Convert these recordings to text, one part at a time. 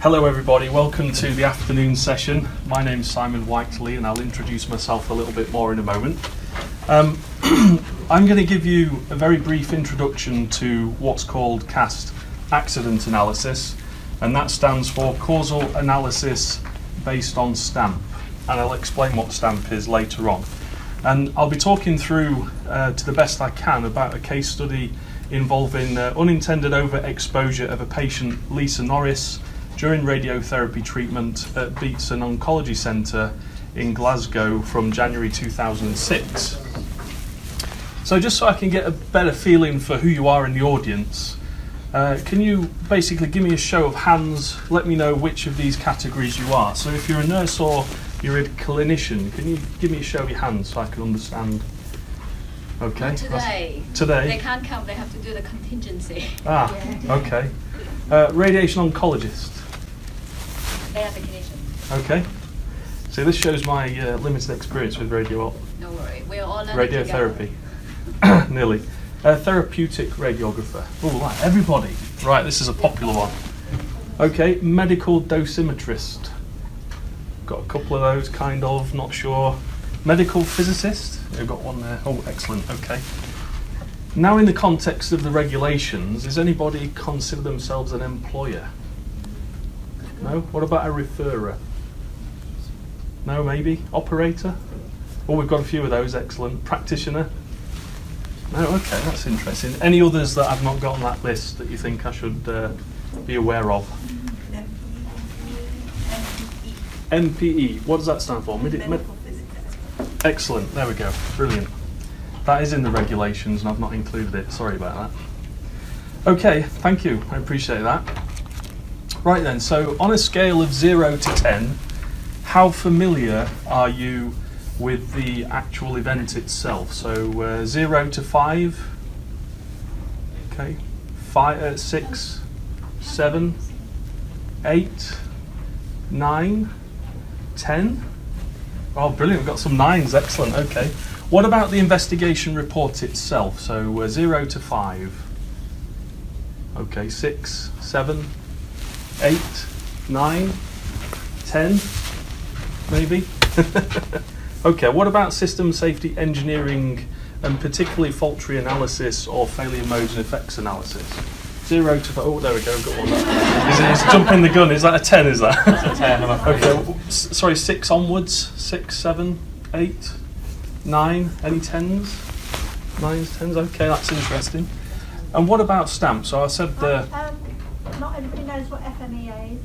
Hello everybody, welcome to the afternoon session. My name's Simon Whiteley and I'll introduce myself a little bit more in a moment. I'm going to give you a very brief introduction to what's called CAST accident analysis, and that stands for causal analysis based on STAMP, and I'll explain what STAMP is later on. And I'll be talking through to the best I can about a case study involving unintended overexposure of a patient, Lisa Norris, during radiotherapy treatment at Beatson Oncology Centre in Glasgow from January 2006. So just so I can get a better feeling for who you are in the audience, can you basically give me a show of hands, let me know which of these categories you are. So if you're a nurse or you're a clinician, can you give me a show of your hands so I can understand? Okay. Today. They can't come, they have to do the contingency. Okay. Radiation oncologist. They are the clinician. Okay. So this shows my limited experience with No worry, we're all radiotherapy. Nearly. Therapeutic radiographer. Oh, right, everybody. Right, this is a popular one. Okay, medical dosimetrist. Got a couple of those, kind of, not sure. Medical physicist. I've got one there. Oh, excellent. Okay. Now, in the context of the regulations, does anybody consider themselves an employer? No? What about a referrer? No, maybe? Operator? Oh, we've got a few of those. Excellent. Practitioner? No? Okay, that's interesting. Any others that I've not got on that list that you think I should be aware of? MPE. What does that stand for? Medical physics. Excellent. There we go. Brilliant. That is in the regulations and I've not included it. Sorry about that. Okay, thank you. I appreciate that. Right then, so on a scale of 0 to 10, how familiar are you with the actual event itself? So 0 to 5, okay, 6, 7, 8, 9, 10. Oh, brilliant, we've got some 9s, excellent, okay. What about the investigation report itself? So 0 to 5. Okay, 6, 7, 8, 9, 10, maybe? Okay, what about system safety engineering and particularly fault tree analysis or failure modes and effects analysis? 0 to 5, oh, there we go, got one. Is jumping the gun, is that a 10, is that? That's a 10, I'm afraid. Okay, sorry, 6 onwards, 6, 7, 8, 9, any 10s? 9s, 10s, okay, that's interesting. And what about STAMP? So I said Not everybody knows what FMEA is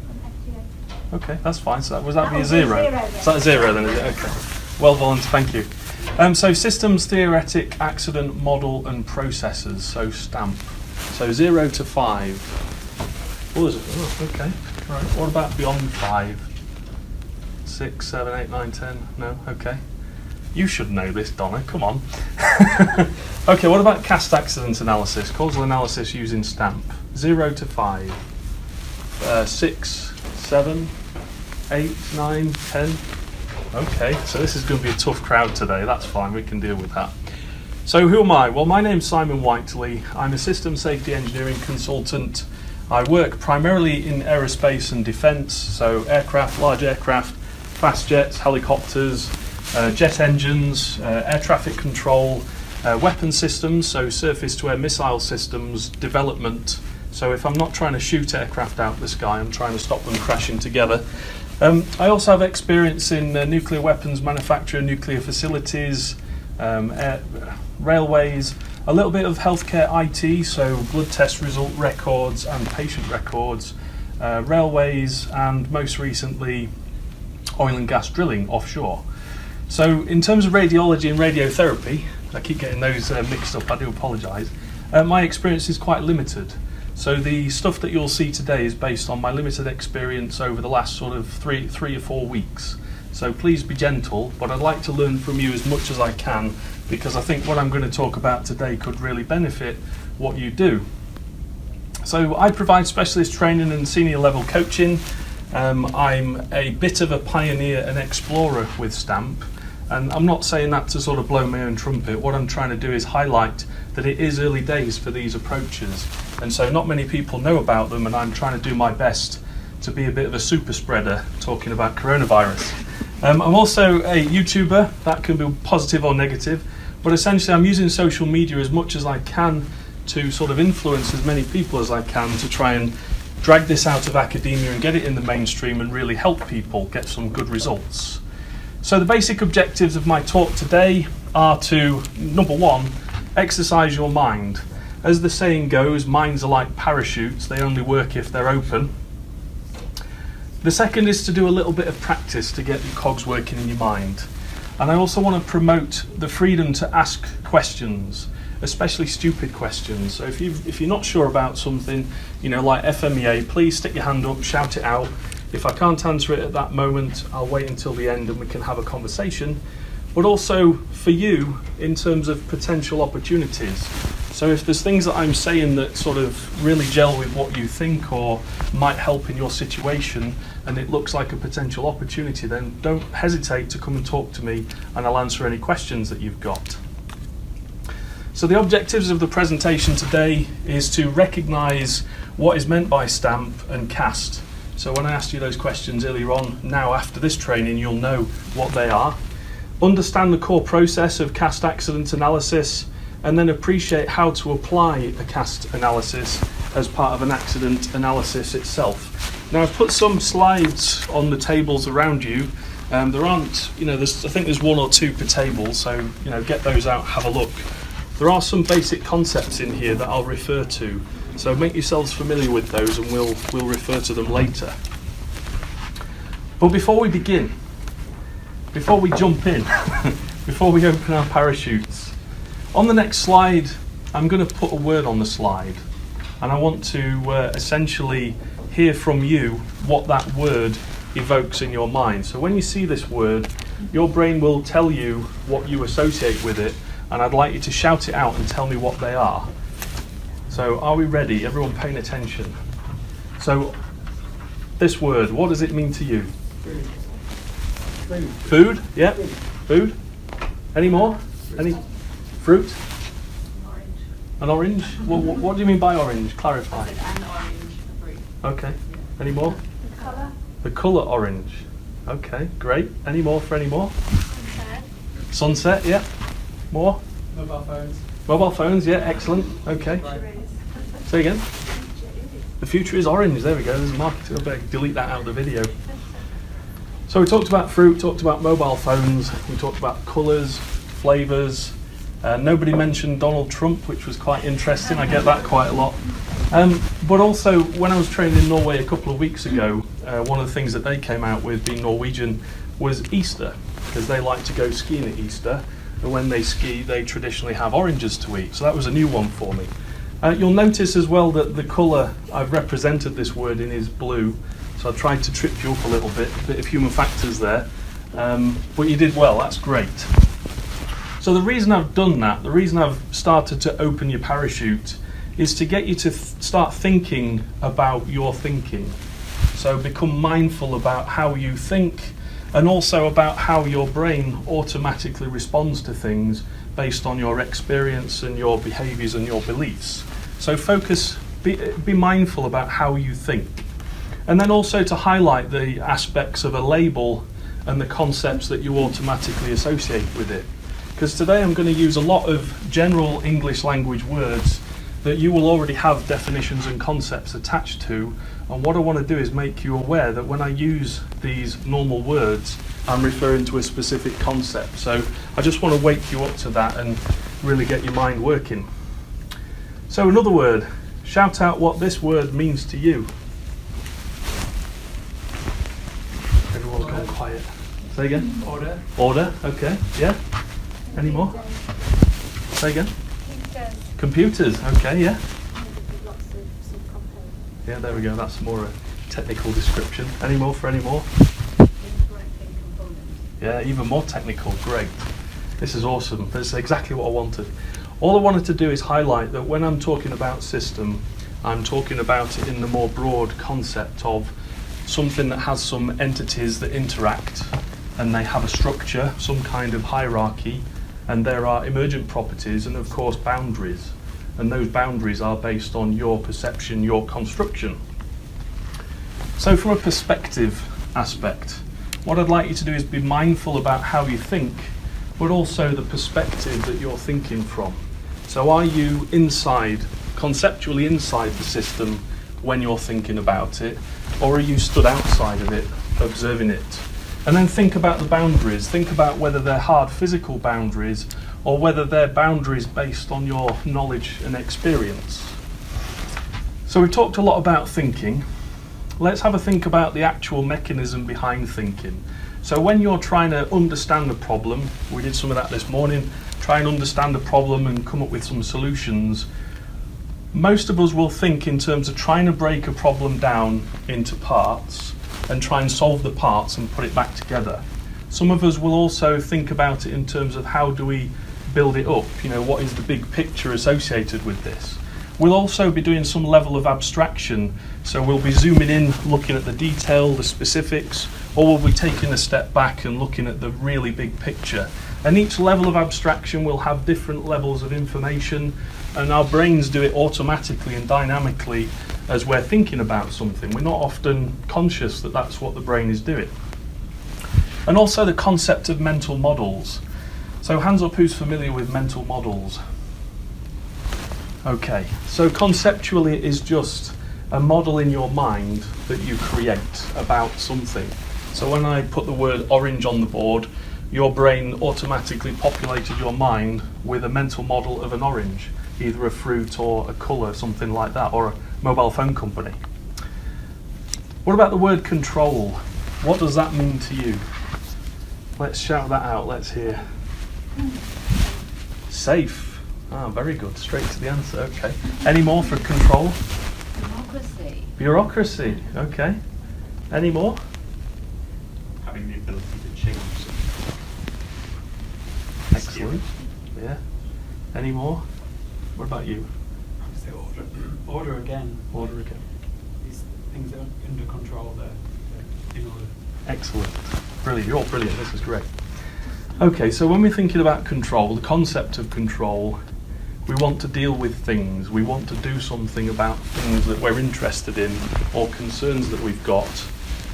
and FTA. Okay, that's fine. So would that be a would be 0? zero, yeah. Is that a 0 then, is it? Okay. Well volunteered, thank you. So systems theoretic accident model and processes, so STAMP. So 0 to 5. Oh, okay. Right. What about beyond 5? 6, 7, 8, 9, 10? No? Okay. You should know this, Donna. Come on. Okay, what about CAST accident analysis? Causal analysis using STAMP. 0 to 5. 6, 7, 8, 9, 10. Okay, so this is going to be a tough crowd today. That's fine, we can deal with that. So who am I? Well, my name's Simon Whiteley. I'm a system safety engineering consultant. I work primarily in aerospace and defence, so aircraft, large aircraft, fast jets, helicopters, jet engines, air traffic control, weapon systems, so surface-to-air missile systems, development. So if I'm not trying to shoot aircraft out the sky, I'm trying to stop them crashing together. I also have experience in nuclear weapons manufacture, nuclear facilities, railways, a little bit of healthcare IT, so blood test result records and patient records, railways, and most recently oil and gas drilling offshore. So in terms of radiology and radiotherapy, I keep getting those mixed up, I do apologise, my experience is quite limited. So the stuff that you'll see today is based on my limited experience over the last sort of three or 4 weeks. So please be gentle, but I'd like to learn from you as much as I can, because I think what I'm going to talk about today could really benefit what you do. So I provide specialist training and senior level coaching. I'm a bit of a pioneer and explorer with STAMP, and I'm not saying that to sort of blow my own trumpet. What I'm trying to do is highlight that it is early days for these approaches, and so not many people know about them, and I'm trying to do my best to be a bit of a super spreader talking about coronavirus. I'm also a YouTuber. That can be positive or negative, but essentially I'm using social media as much as I can to sort of influence as many people as I can to try and drag this out of academia and get it in the mainstream and really help people get some good results. So the basic objectives of my talk today are to, number one, exercise your mind. As the saying goes, minds are like parachutes, they only work if they're open. The second is to do a little bit of practice to get your cogs working in your mind. And I also want to promote the freedom to ask questions, especially stupid questions. So if you're not sure about something, like FMEA, please stick your hand up, shout it out. If I can't answer it at that moment, I'll wait until the end and we can have a conversation. But also for you, in terms of potential opportunities. So if there's things that I'm saying that sort of really gel with what you think or might help in your situation and it looks like a potential opportunity, then don't hesitate to come and talk to me and I'll answer any questions that you've got. So the objectives of the presentation today is to recognise what is meant by STAMP and CAST. So when I asked you those questions earlier on, now after this training you'll know what they are. Understand the core process of CAST accident analysis, and then appreciate how to apply a CAST analysis as part of an accident analysis itself. Now I've put some slides on the tables around you. There aren't, I think there's one or two per table, so get those out, have a look. There are some basic concepts in here that I'll refer to, so make yourselves familiar with those and we'll refer to them later. But before we begin, before we jump in, before we open our parachutes, on the next slide, I'm going to put a word on the slide, and I want to essentially hear from you what that word evokes in your mind. So when you see this word, your brain will tell you what you associate with it, and I'd like you to shout it out and tell me what they are. So are we ready? Everyone paying attention. So this word, what does it mean to you? Food. Food? Yeah. Food. Any more? Any? Fruit? Orange. An orange? What do you mean by orange? Clarify. An orange fruit. Okay. Any more? The colour. The colour orange. Okay, great. Any more for any more? Sunset. Sunset, yeah. More? Mobile phones. Mobile phones, yeah, excellent. Okay. Say again. The future is orange. There we go. There's a marketing. I better delete that out of the video. So we talked about fruit, talked about mobile phones, we talked about colours, flavours. Nobody mentioned Donald Trump, which was quite interesting. I get that quite a lot. But also, when I was training in Norway a couple of weeks ago, one of the things that they came out with, being Norwegian, was Easter, because they like to go skiing at Easter. And when they ski, they traditionally have oranges to eat. So that was a new one for me. You'll notice as well that the colour I've represented this word in is blue. So I tried to trip you up a little bit, a bit of human factors there. But you did well, that's great. So the reason I've done that, the reason I've started to open your parachute, is to get you to start thinking about your thinking. So become mindful about how you think, and also about how your brain automatically responds to things based on your experience and your behaviours and your beliefs. So focus, be mindful about how you think. And then also to highlight the aspects of a label and the concepts that you automatically associate with it. Because today I'm going to use a lot of general English language words that you will already have definitions and concepts attached to. And what I want to do is make you aware that when I use these normal words, I'm referring to a specific concept. So I just want to wake you up to that and really get your mind working. So another word, shout out what this word means to you. Everyone's gone quiet. Say again. Order. Order, okay, yeah. Any more? Say again. Computers. Computers, okay, yeah. With lots of subcomponents. Yeah, there we go, that's more a technical description. Any more for any more? Interacting components. Yeah, even more technical, great. This is awesome, this is exactly what I wanted. All I wanted to do is highlight that when I'm talking about system, I'm talking about it in the more broad concept of something that has some entities that interact and they have a structure, some kind of hierarchy, and there are emergent properties and of course boundaries, and those boundaries are based on your perception, your construction. So from a perspective aspect, what I'd like you to do is be mindful about how you think, but also the perspective that you're thinking from. So are you conceptually inside the system when you're thinking about it, or are you stood outside of it, observing it? And then think about the boundaries. Think about whether they're hard physical boundaries or whether they're boundaries based on your knowledge and experience. So we've talked a lot about thinking. Let's have a think about the actual mechanism behind thinking. So when you're trying to understand a problem, we did some of that this morning, try and understand a problem and come up with some solutions. Most of us will think in terms of trying to break a problem down into parts and try and solve the parts and put it back together. Some of us will also think about it in terms of how do we build it up, what is the big picture associated with this. We'll also be doing some level of abstraction, so we'll be zooming in, looking at the detail, the specifics, or we'll be taking a step back and looking at the really big picture. And each level of abstraction will have different levels of information, and our brains do it automatically and dynamically as we're thinking about something. We're not often conscious that that's what the brain is doing. And also the concept of mental models. So hands up who's familiar with mental models. Okay, so conceptually it is just a model in your mind that you create about something. So when I put the word orange on the board, your brain automatically populated your mind with a mental model of an orange, either a fruit or a colour, something like that, or a mobile phone company. What about the word control? What does that mean to you? Let's shout that out, let's hear. Safe. Ah, very good, straight to the answer, okay. Any more for control? Democracy. Bureaucracy, okay. Any more? Having the ability to change. Excellent, yeah. Any more? What about you? I would say order. Order again. Order again. These things are under control, they're in order. Excellent. Brilliant. You're all brilliant. This is great. Okay, so when we're thinking about control, the concept of control, we want to deal with things. We want to do something about things that we're interested in, or concerns that we've got,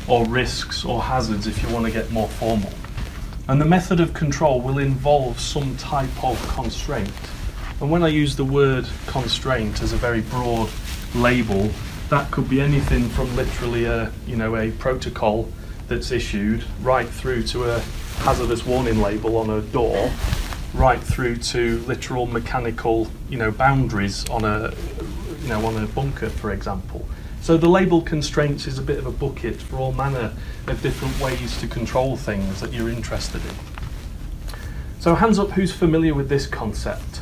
or risks or hazards if you want to get more formal. And the method of control will involve some type of constraint. And when I use the word constraint as a very broad label, that could be anything from literally a protocol that's issued, right through to a hazardous warning label on a door, right through to literal mechanical, boundaries on a bunker, for example. So the label constraints is a bit of a bucket for all manner of different ways to control things that you're interested in. So hands up who's familiar with this concept.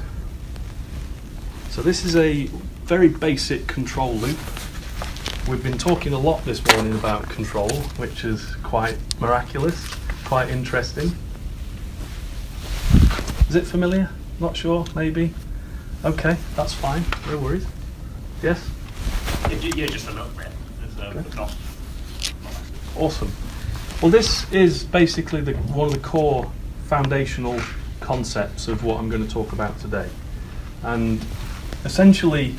So this is a very basic control loop. We've been talking a lot this morning about control, which is quite miraculous, quite interesting. Is it familiar? Not sure, maybe? Okay, that's fine, no worries. Yes? Yeah, just a little bit. Okay. Not Awesome. Well, this is basically one of the core foundational concepts of what I'm going to talk about today. And essentially,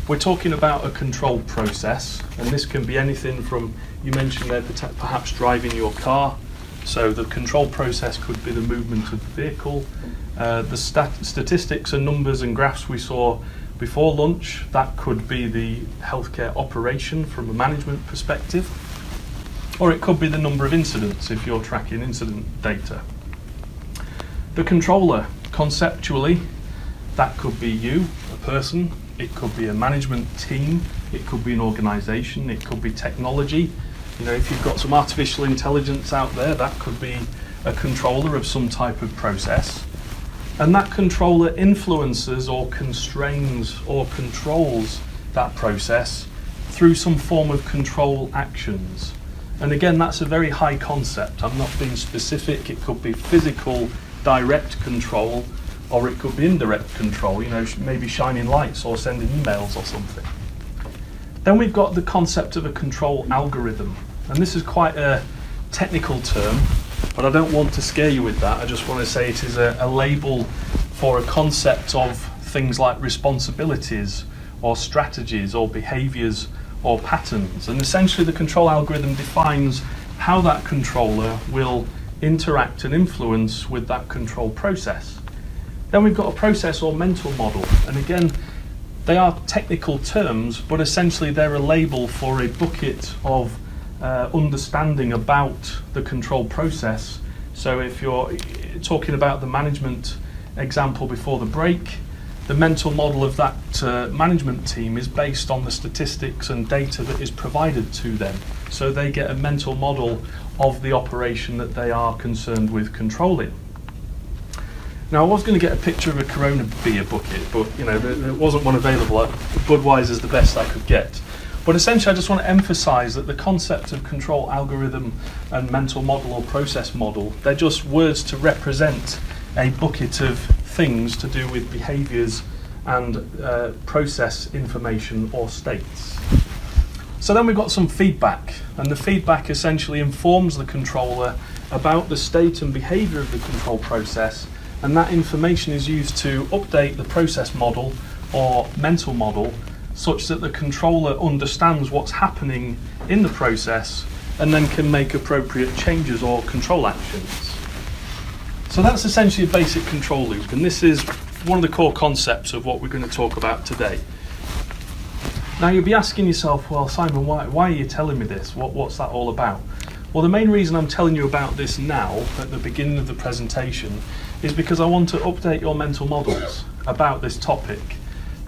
we're talking about a control process, and this can be anything from, you mentioned there, perhaps driving your car. So the control process could be the movement of the vehicle. The statistics and numbers and graphs we saw before lunch, that could be the healthcare operation from a management perspective. Or it could be the number of incidents if you're tracking incident data. The controller, conceptually, that could be you, a person, it could be a management team, it could be an organisation, it could be technology. If you've got some artificial intelligence out there, that could be a controller of some type of process. And that controller influences or constrains or controls that process through some form of control actions. And again, that's a very high concept. I'm not being specific. It could be physical, direct control, or it could be indirect control, maybe shining lights or sending emails or something. Then we've got the concept of a control algorithm. And this is quite a technical term, but I don't want to scare you with that. I just want to say it is a label for a concept of things like responsibilities or strategies or behaviours or patterns. And essentially the control algorithm defines how that controller will interact and influence with that control process. Then we've got a process or mental model, and again, they are technical terms, but essentially they're a label for a bucket of understanding about the control process. So if you're talking about the management example before the break, the mental model of that management team is based on the statistics and data that is provided to them. So they get a mental model of the operation that they are concerned with controlling. Now, I was going to get a picture of a Corona beer bucket, but there wasn't one available. Budweiser's the best I could get. But essentially, I just want to emphasize that the concept of control algorithm and mental model or process model, they're just words to represent a bucket of things to do with behaviors and process information or states. So then we've got some feedback, and the feedback essentially informs the controller about the state and behavior of the control process, and that information is used to update the process model or mental model such that the controller understands what's happening in the process and then can make appropriate changes or control actions. So that's essentially a basic control loop, and this is one of the core concepts of what we're going to talk about today. Now you'll be asking yourself, well, Simon, why are you telling me this? What's that all about? Well, the main reason I'm telling you about this now, at the beginning of the presentation, is because I want to update your mental models about this topic.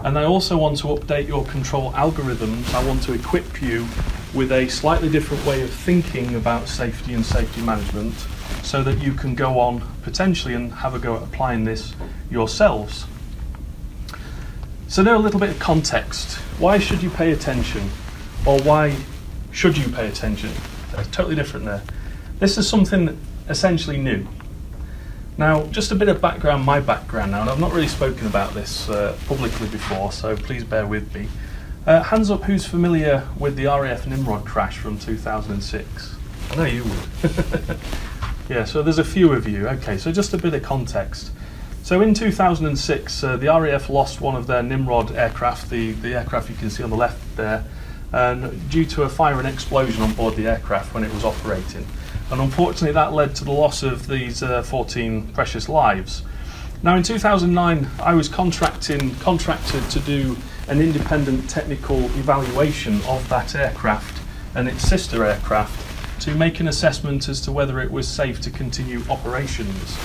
And I also want to update your control algorithms. I want to equip you with a slightly different way of thinking about safety and safety management so that you can go on potentially and have a go at applying this yourselves. So now a little bit of context. Why should you pay attention? Or why should you pay attention? That's totally different there. This is something essentially new. Now, just a bit of background, my background now, and I've not really spoken about this publicly before, so please bear with me. Hands up who's familiar with the RAF Nimrod crash from 2006? I know you would. Yeah, so there's a few of you. Okay, so just a bit of context. So in 2006, the RAF lost one of their Nimrod aircraft, the aircraft you can see on the left there, due to a fire and explosion on board the aircraft when it was operating. And unfortunately that led to the loss of these 14 precious lives. Now in 2009 I was contracted to do an independent technical evaluation of that aircraft and its sister aircraft to make an assessment as to whether it was safe to continue operations.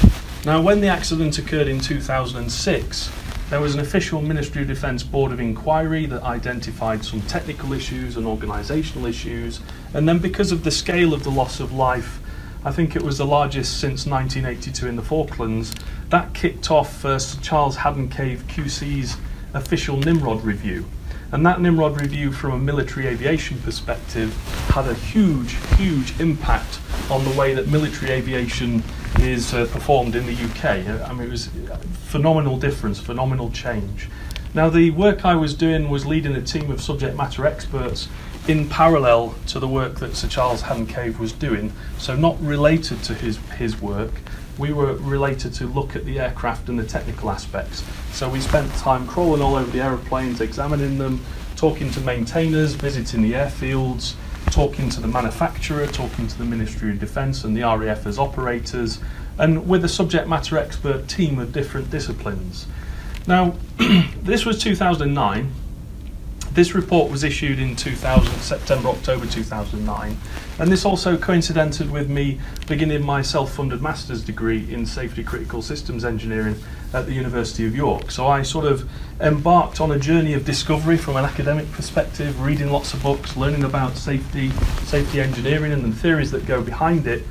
Now when the accident occurred in 2006, there was an official Ministry of Defence Board of Inquiry that identified some technical issues and organisational issues, and then because of the scale of the loss of life, I think it was the largest since 1982 in the Falklands, that kicked off Sir Charles Haddon Cave QC's official Nimrod review. And that Nimrod review from a military aviation perspective had a huge impact on the way that military aviation is performed in the UK. I mean, it was a phenomenal difference, phenomenal change. Now, the work I was doing was leading a team of subject matter experts in parallel to the work that Sir Charles Haddon Cave was doing, so not related to his work. We were related to look at the aircraft and the technical aspects. So we spent time crawling all over the aeroplanes, examining them, talking to maintainers, visiting the airfields, talking to the manufacturer, talking to the Ministry of Defence and the RAF as operators, and with a subject matter expert team of different disciplines. Now, this was 2009. This report was issued in September, October 2009, and this also coincided with me beginning my self-funded master's degree in safety critical systems engineering at the University of York. So I sort of embarked on a journey of discovery from an academic perspective, reading lots of books, learning about safety engineering and the theories that go behind it.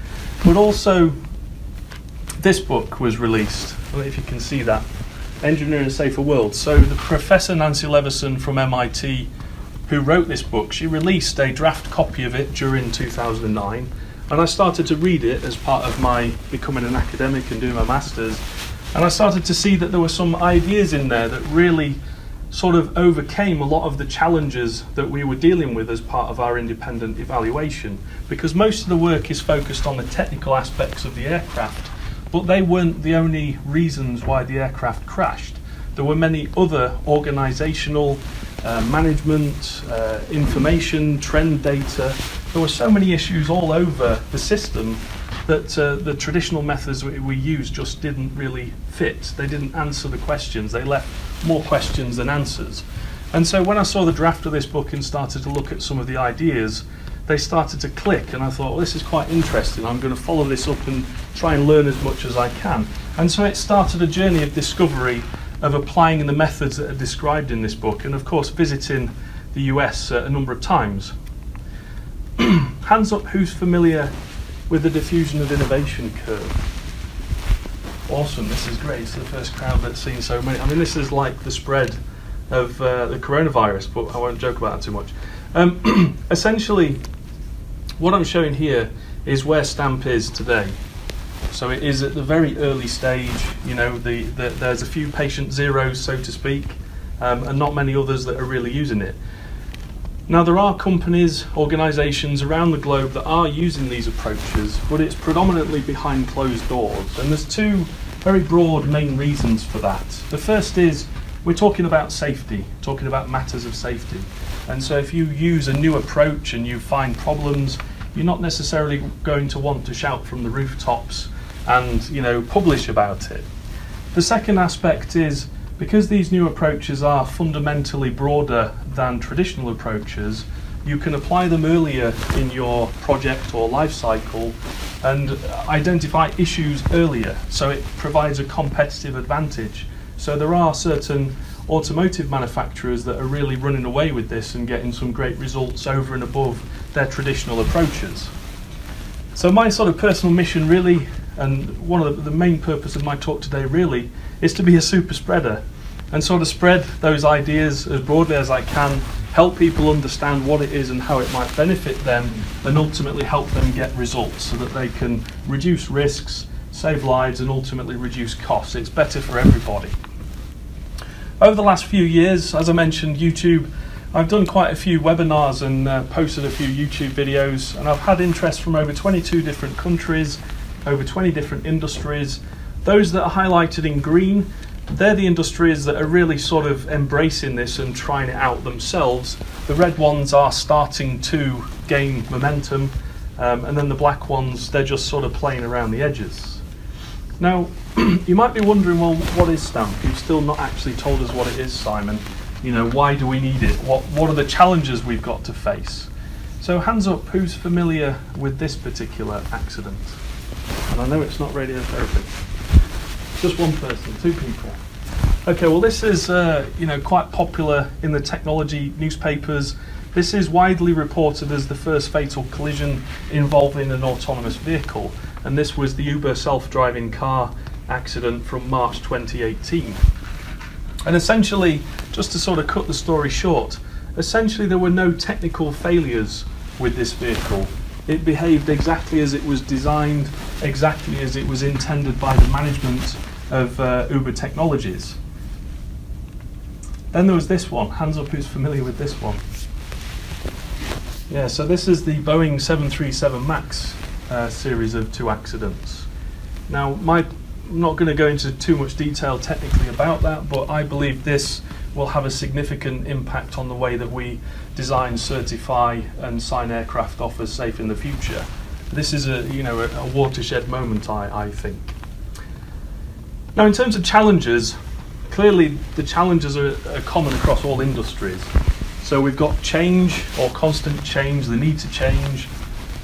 But also, this book was released. I don't know if you can see that. Engineering a Safer World. So the Professor Nancy Leveson from MIT, who wrote this book, she released a draft copy of it during 2009, and I started to read it as part of my becoming an academic and doing my master's, and I started to see that there were some ideas in there that really sort of overcame a lot of the challenges that we were dealing with as part of our independent evaluation, because most of the work is focused on the technical aspects of the aircraft. But they weren't the only reasons why the aircraft crashed. There were many other organisational management, information, trend data. There were so many issues all over the system that the traditional methods we used just didn't really fit. They didn't answer the questions. They left more questions than answers. And so when I saw the draft of this book and started to look at some of the ideas, they started to click, and I thought, well, this is quite interesting. I'm going to follow this up and try and learn as much as I can. And so it started a journey of discovery of applying the methods that are described in this book, and of course visiting the US a number of times. Hands up who's familiar with the diffusion of innovation curve. Awesome, this is great. It's the first crowd that's seen so many. I mean, this is like the spread of the coronavirus, but I won't joke about that too much. Essentially, what I'm showing here is where STAMP is today. So it is at the very early stage. You know, there's a few patient zeros, so to speak, and not many others that are really using it. Now, there are companies, organisations around the globe that are using these approaches, but it's predominantly behind closed doors. And there's two very broad main reasons for that. The first is we're talking about safety, talking about matters of safety. And so if you use a new approach and you find problems, you're not necessarily going to want to shout from the rooftops and, you know, publish about it. The second aspect is because these new approaches are fundamentally broader than traditional approaches, you can apply them earlier in your project or life cycle and identify issues earlier, so it provides a competitive advantage. So there are certain automotive manufacturers that are really running away with this and getting some great results over and above their traditional approaches. So my sort of personal mission really, and one of the main purpose of my talk today really, is to be a super spreader and sort of spread those ideas as broadly as I can, help people understand what it is and how it might benefit them, and ultimately help them get results so that they can reduce risks, save lives, and ultimately reduce costs. It's better for everybody. Over the last few years, as I mentioned, YouTube, I've done quite a few webinars and posted a few YouTube videos, and I've had interest from over 22 different countries, over 20 different industries. Those that are highlighted in green, they're the industries that are really sort of embracing this and trying it out themselves. The red ones are starting to gain momentum, and then the black ones, they're just sort of playing around the edges. Now, you might be wondering, well, what is STAMP? You've still not actually told us what it is, Simon. You know, why do we need it? What are the challenges we've got to face? So hands up, who's familiar with this particular accident? And I know it's not radiotherapy. Just one person, two people. Okay, well this is quite popular in the technology newspapers. This is widely reported as the first fatal collision involving an autonomous vehicle, and this was the Uber self-driving car accident from March 2018. And essentially, just to sort of cut the story short, essentially there were no technical failures with this vehicle. It behaved exactly as it was designed, exactly as it was intended by the management of Uber Technologies. Then there was this one. Hands up who's familiar with this one. Yeah, so this is the Boeing 737 MAX series of two accidents. Now, I'm not going to go into too much detail technically about that, but I believe this will have a significant impact on the way that we design, certify, and sign aircraft off as safe in the future. This is a watershed moment, I think. Now, in terms of challenges, clearly the challenges are common across all industries. So we've got change or constant change, the need to change,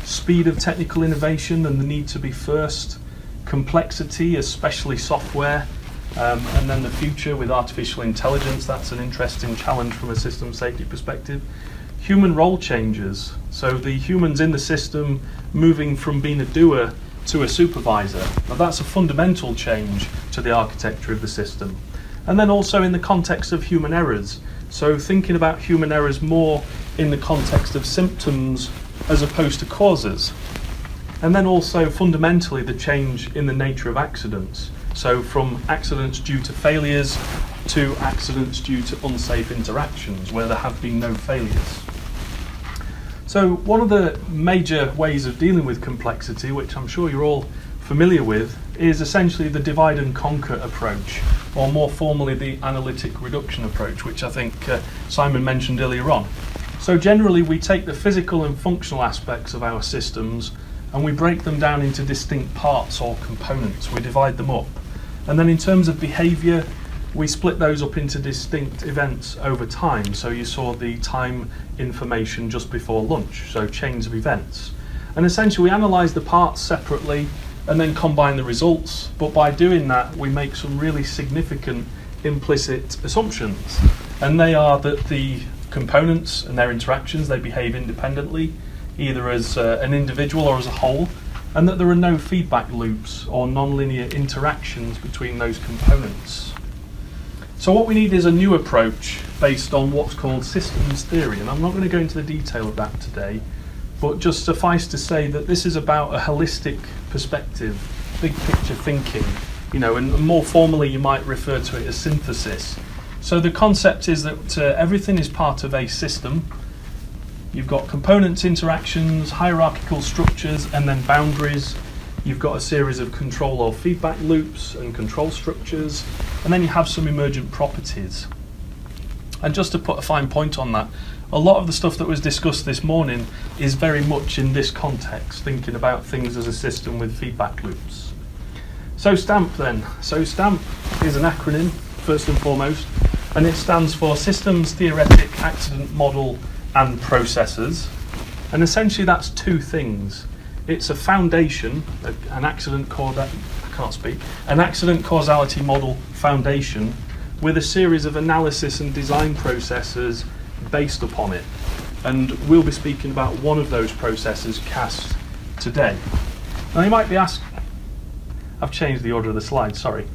speed of technical innovation and the need to be first, complexity, especially software, and then the future with artificial intelligence. That's an interesting challenge from a system safety perspective. Human role changes, so the humans in the system moving from being a doer to a supervisor. Now that's a fundamental change to the architecture of the system. And then also in the context of human errors, so thinking about human errors more in the context of symptoms as opposed to causes. And then also fundamentally the change in the nature of accidents. So from accidents due to failures to accidents due to unsafe interactions where there have been no failures. So one of the major ways of dealing with complexity, which I'm sure you're all familiar with is essentially the divide and conquer approach, or more formally the analytic reduction approach, which I think Simon mentioned earlier on. So generally we take the physical and functional aspects of our systems and we break them down into distinct parts or components. We divide them up. And then in terms of behaviour, we split those up into distinct events over time. So you saw the time information just before lunch, so chains of events. And essentially we analyse the parts separately and then combine the results. But by doing that, we make some really significant implicit assumptions. And they are that the components and their interactions, they behave independently, either as an individual or as a whole, and that there are no feedback loops or non-linear interactions between those components. So what we need is a new approach based on what's called systems theory, and I'm not going to go into the detail of that today, but just suffice to say that this is about a holistic perspective, big picture thinking, and more formally you might refer to it as synthesis. So the concept is that everything is part of a system. You've got components, interactions, hierarchical structures, and then boundaries. You've got a series of control or feedback loops and control structures, and then you have some emergent properties. And just to put a fine point on that, a lot of the stuff that was discussed this morning is very much in this context, thinking about things as a system with feedback loops. So STAMP then. So STAMP is an acronym, first and foremost, and it stands for Systems Theoretic Accident Model and Processes. And essentially that's two things. It's a foundation, an accident causality model foundation with a series of analysis and design processes based upon it. And we'll be speaking about one of those processes, CAST, today. Now you might be asked, I've changed the order of the slides, sorry.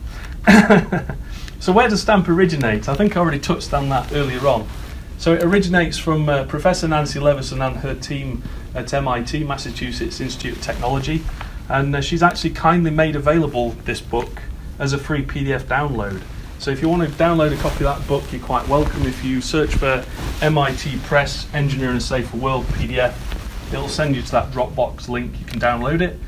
So where does STAMP originate? I think I already touched on that earlier on. So it originates from Professor Nancy Levison and her team at MIT, Massachusetts Institute of Technology, and she's actually kindly made available this book as a free PDF download. So if you want to download a copy of that book, you're quite welcome. If you search for MIT Press Engineering a Safer World PDF, it'll send you to that Dropbox link. You can download it.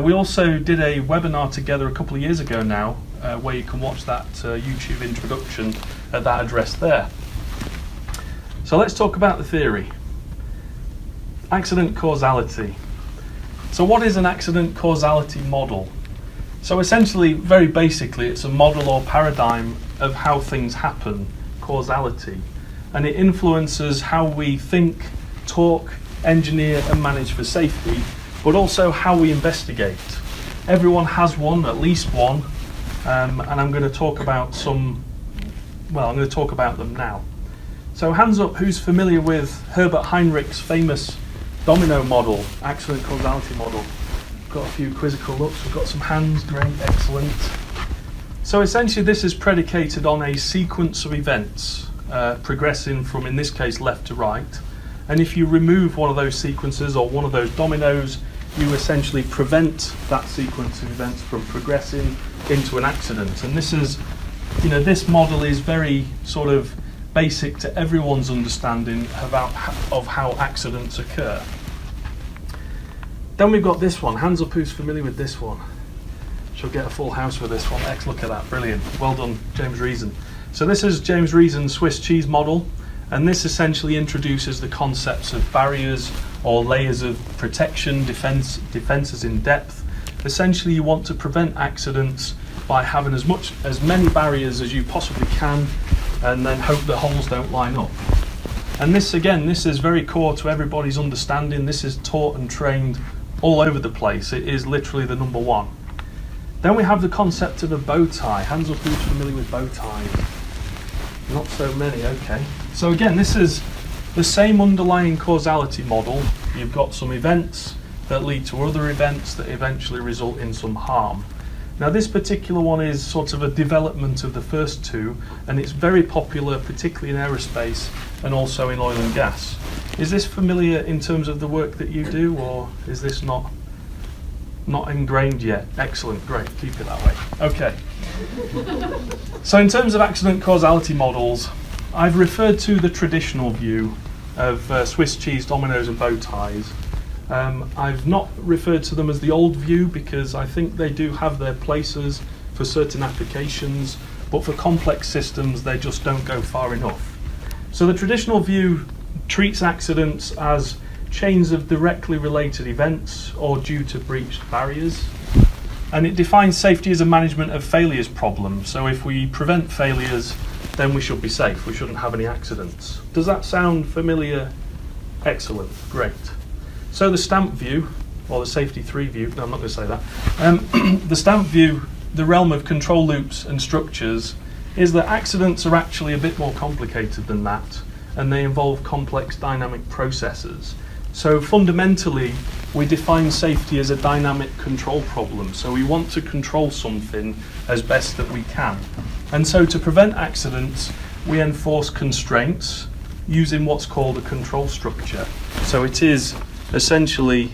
We also did a webinar together a couple of years ago now, where you can watch that YouTube introduction at that address there. So let's talk about the theory. Accident causality. So what is an accident causality model? So essentially, very basically, it's a model or paradigm of how things happen, causality. And it influences how we think, talk, engineer and manage for safety, but also how we investigate. Everyone has one, at least one, and I'm going to talk about them now. So hands up, who's familiar with Herbert Heinrich's famous domino model, accident causality model? Got a few quizzical looks, we've got some hands, great, excellent. So essentially this is predicated on a sequence of events, progressing from, in this case, left to right. And if you remove one of those sequences or one of those dominoes, you essentially prevent that sequence of events from progressing into an accident. And this is, this model is very sort of basic to everyone's understanding of how accidents occur. Then we've got this one. Hands up who's familiar with this one. She'll get a full house with this one. Look at that, brilliant. Well done, James Reason. So this is James Reason's Swiss cheese model, and this essentially introduces the concepts of barriers or layers of protection, defences in depth. Essentially you want to prevent accidents by having as many barriers as you possibly can, and then hope that holes don't line up. And this is very core to everybody's understanding. This is taught and trained all over the place. It is literally the number one. Then we have the concept of a bow tie. Hands up who's familiar with bow ties. Not so many, okay. So again, this is the same underlying causality model. You've got some events that lead to other events that eventually result in some harm. Now this particular one is sort of a development of the first two, and it's very popular, particularly in aerospace and also in oil and gas. Is this familiar in terms of the work that you do, or is this not ingrained yet? Excellent, great, keep it that way. Okay. So in terms of accident causality models, I've referred to the traditional view of Swiss cheese, dominoes and bow ties. I've not referred to them as the old view because I think they do have their places for certain applications, but for complex systems they just don't go far enough. So the traditional view treats accidents as chains of directly related events or due to breached barriers, and it defines safety as a management of failures problem. So if we prevent failures, then we should be safe, we shouldn't have any accidents. Does that sound familiar? Excellent, great. So the STAMP view, or the Safety 3 view, no, I'm not going to say that. The STAMP view, the realm of control loops and structures, is that accidents are actually a bit more complicated than that, and they involve complex dynamic processes. So fundamentally, we define safety as a dynamic control problem. So we want to control something as best that we can. And so to prevent accidents, we enforce constraints using what's called a control structure. So it is essentially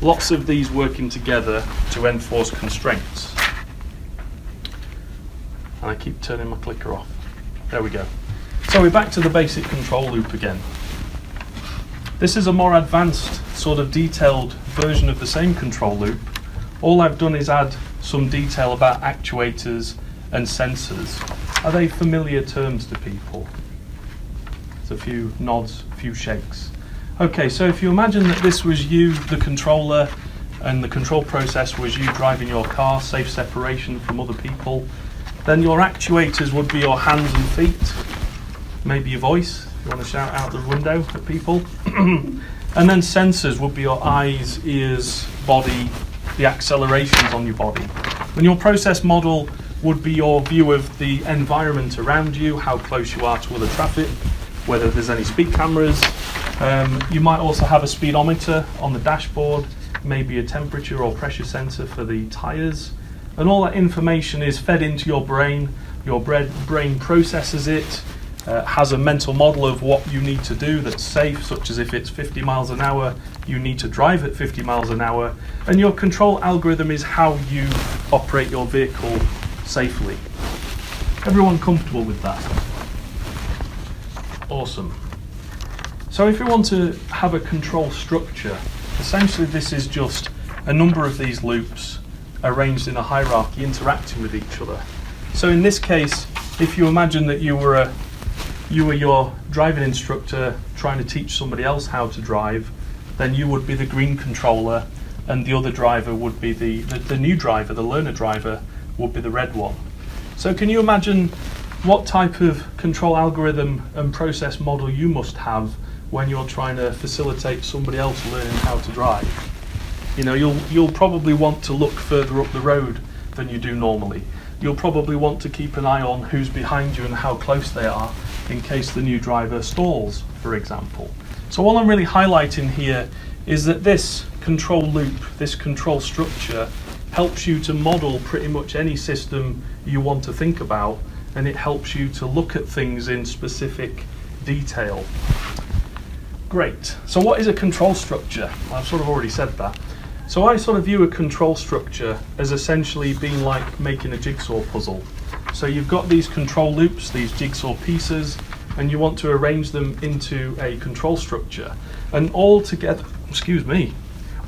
lots of these working together to enforce constraints. And I keep turning my clicker off. There we go. So we're back to the basic control loop again. This is a more advanced, sort of detailed version of the same control loop. All I've done is add some detail about actuators and sensors. Are they familiar terms to people? There's a few nods, a few shakes. Okay, so if you imagine that this was you, the controller, and the control process was you driving your car, safe separation from other people, then your actuators would be your hands and feet, maybe your voice, if you want to shout out the window at people. And then sensors would be your eyes, ears, body, the accelerations on your body. And your process model would be your view of the environment around you, how close you are to other traffic, whether there's any speed cameras. You might also have a speedometer on the dashboard, maybe a temperature or pressure sensor for the tyres. And all that information is fed into your brain. Your brain processes it, has a mental model of what you need to do that's safe, such as if it's 50 miles an hour, you need to drive at 50 miles an hour. And your control algorithm is how you operate your vehicle safely. Everyone comfortable with that? Awesome. So if you want to have a control structure, essentially this is just a number of these loops arranged in a hierarchy interacting with each other. So in this case, if you imagine that you were your driving instructor trying to teach somebody else how to drive, then you would be the green controller and the other driver would be the new driver, the learner driver, would be the red one. So can you imagine what type of control algorithm and process model you must have when you're trying to facilitate somebody else learning how to drive? You know, you'll probably want to look further up the road than you do normally. You'll probably want to keep an eye on who's behind you and how close they are in case the new driver stalls, for example. So all I'm really highlighting here is that this control loop, this control structure, helps you to model pretty much any system you want to think about, and it helps you to look at things in specific detail. Great. So what is a control structure? Well, I've sort of already said that. So I sort of view a control structure as essentially being like making a jigsaw puzzle. So you've got these control loops, these jigsaw pieces, and you want to arrange them into a control structure. And all together,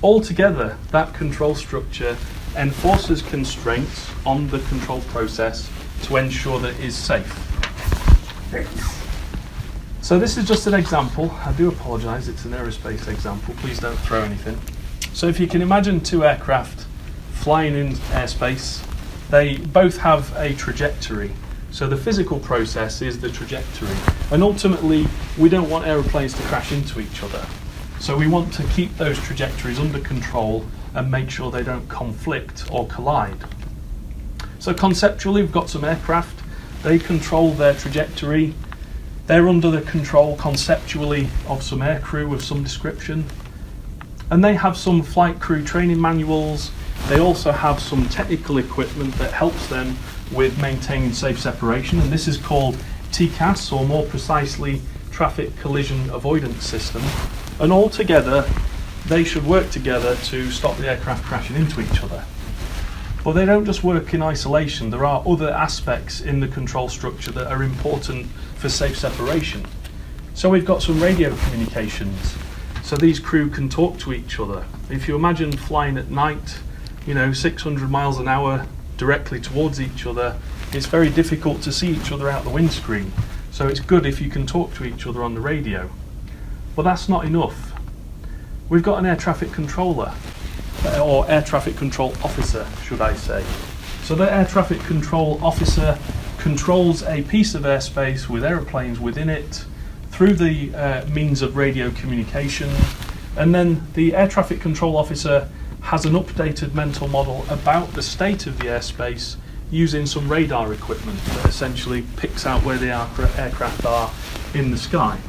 that control structure enforces constraints on the control process to ensure that it is safe. So this is just an example. I do apologise, it's an aerospace example. Please don't throw anything. So if you can imagine two aircraft flying in airspace, they both have a trajectory. So the physical process is the trajectory. And ultimately, we don't want aeroplanes to crash into each other. So we want to keep those trajectories under control and make sure they don't conflict or collide. So conceptually, we've got some aircraft. They control their trajectory. They're under the control conceptually of some aircrew of some description. And they have some flight crew training manuals. They also have some technical equipment that helps them with maintaining safe separation. And this is called TCAS, or more precisely, Traffic Collision Avoidance System. And all together, they should work together to stop the aircraft crashing into each other. But they don't just work in isolation. There are other aspects in the control structure that are important for safe separation. So we've got some radio communications. so these crew can talk to each other. If you imagine flying at night, 600 miles an hour directly towards each other, it's very difficult to see each other out the windscreen. So it's good if you can talk to each other on the radio. But that's not enough. We've got an air traffic controller, or air traffic control officer, should I say. So the air traffic control officer controls a piece of airspace with aeroplanes within it through the means of radio communication, and then the air traffic control officer has an updated mental model about the state of the airspace using some radar equipment that essentially picks out where the aircraft are in the sky.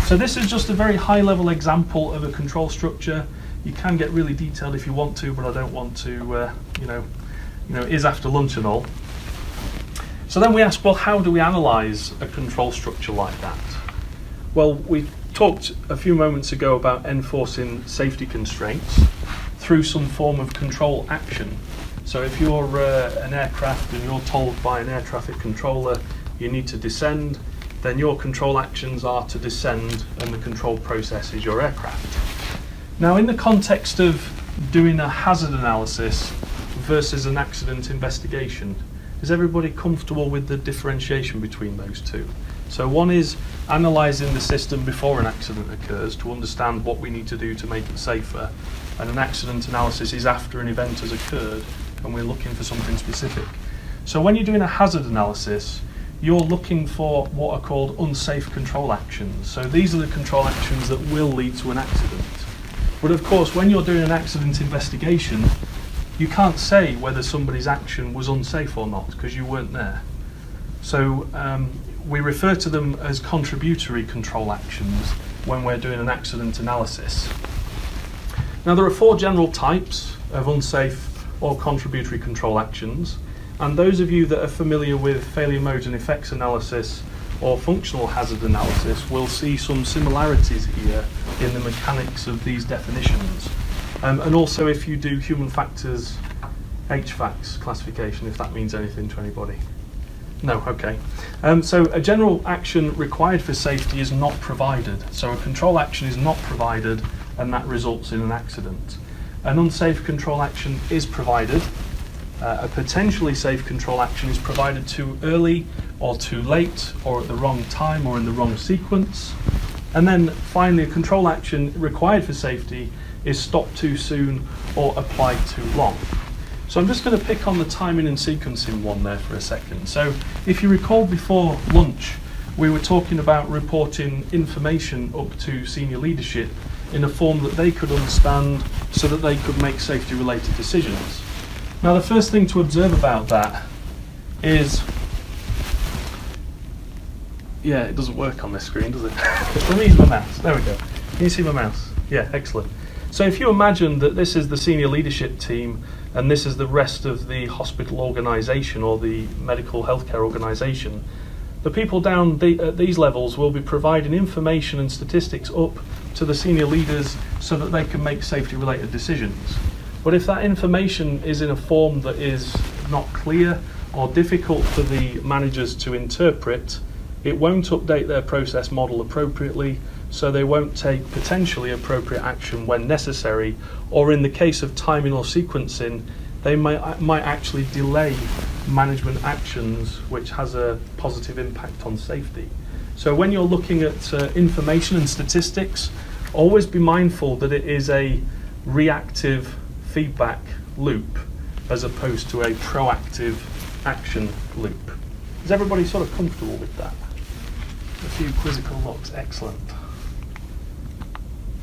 So this is just a very high level example of a control structure. You can get really detailed if you want to, but I don't want to, it is after lunch and all. So then we ask, well, how do we analyse a control structure like that? Well, we talked a few moments ago about enforcing safety constraints through some form of control action. So if you're an aircraft and you're told by an air traffic controller you need to descend, then your control actions are to descend, and the control process is your aircraft. Now, in the context of doing a hazard analysis versus an accident investigation, is everybody comfortable with the differentiation between those two? So one is analysing the system before an accident occurs to understand what we need to do to make it safer, and an accident analysis is after an event has occurred and we're looking for something specific. So when you're doing a hazard analysis, you're looking for what are called unsafe control actions. So these are the control actions that will lead to an accident. But of course, when you're doing an accident investigation, you can't say whether somebody's action was unsafe or not because you weren't there. So we refer to them as contributory control actions when we're doing an accident analysis. Now, there are 4 general types of unsafe or contributory control actions, and those of you that are familiar with failure modes and effects analysis or functional hazard analysis will see some similarities here in the mechanics of these definitions. And also if you do human factors HFACs classification, if that means anything to anybody. No, okay. So a general action required for safety is not provided. So a control action is not provided, and that results in an accident. An unsafe control action is provided. A potentially safe control action is provided too early or too late or at the wrong time or in the wrong sequence. And then finally, a control action required for safety is stopped too soon or applied too long. So I'm just going to pick on the timing and sequencing one there for a second. So if you recall before lunch, we were talking about reporting information up to senior leadership in a form that they could understand so that they could make safety related decisions. Now, the first thing to observe about that is, it doesn't work on this screen, does it? Let me use my mouse. There we go. Can you see my mouse? Yeah, excellent. So if you imagine that this is the senior leadership team and this is the rest of the hospital organisation or the medical healthcare organisation, the people down at these levels will be providing information and statistics up to the senior leaders so that they can make safety related decisions. But if that information is in a form that is not clear or difficult for the managers to interpret, it won't update their process model appropriately, so they won't take potentially appropriate action when necessary, or in the case of timing or sequencing, they might actually delay management actions, which has a positive impact on safety. So when you're looking at information and statistics, always be mindful that it is a reactive feedback loop as opposed to a proactive action loop. Is everybody sort of comfortable with that? A few quizzical looks, excellent.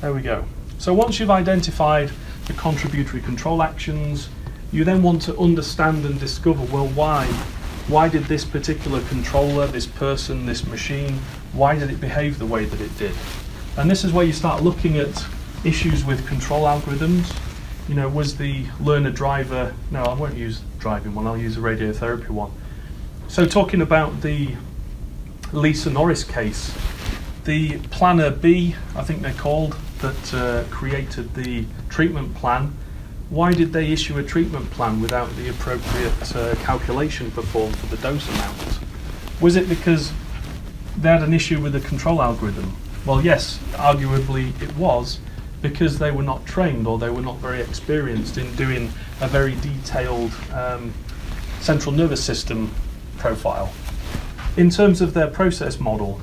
There we go. So once you've identified the contributory control actions, you then want to understand and discover, well, why did this particular controller, this person, this machine, why did it behave the way that it did? And this is where you start looking at issues with control algorithms. You know, was the learner driver, no, I won't use driving one, I'll use a radiotherapy one. So talking about the Lisa Norris case, the planner B, I think they're called, that created the treatment plan, why did they issue a treatment plan without the appropriate calculation performed for the dose amount? Was it because they had an issue with the control algorithm? Well, yes, arguably it was, because they were not trained or they were not very experienced in doing a very detailed central nervous system profile. In terms of their process model,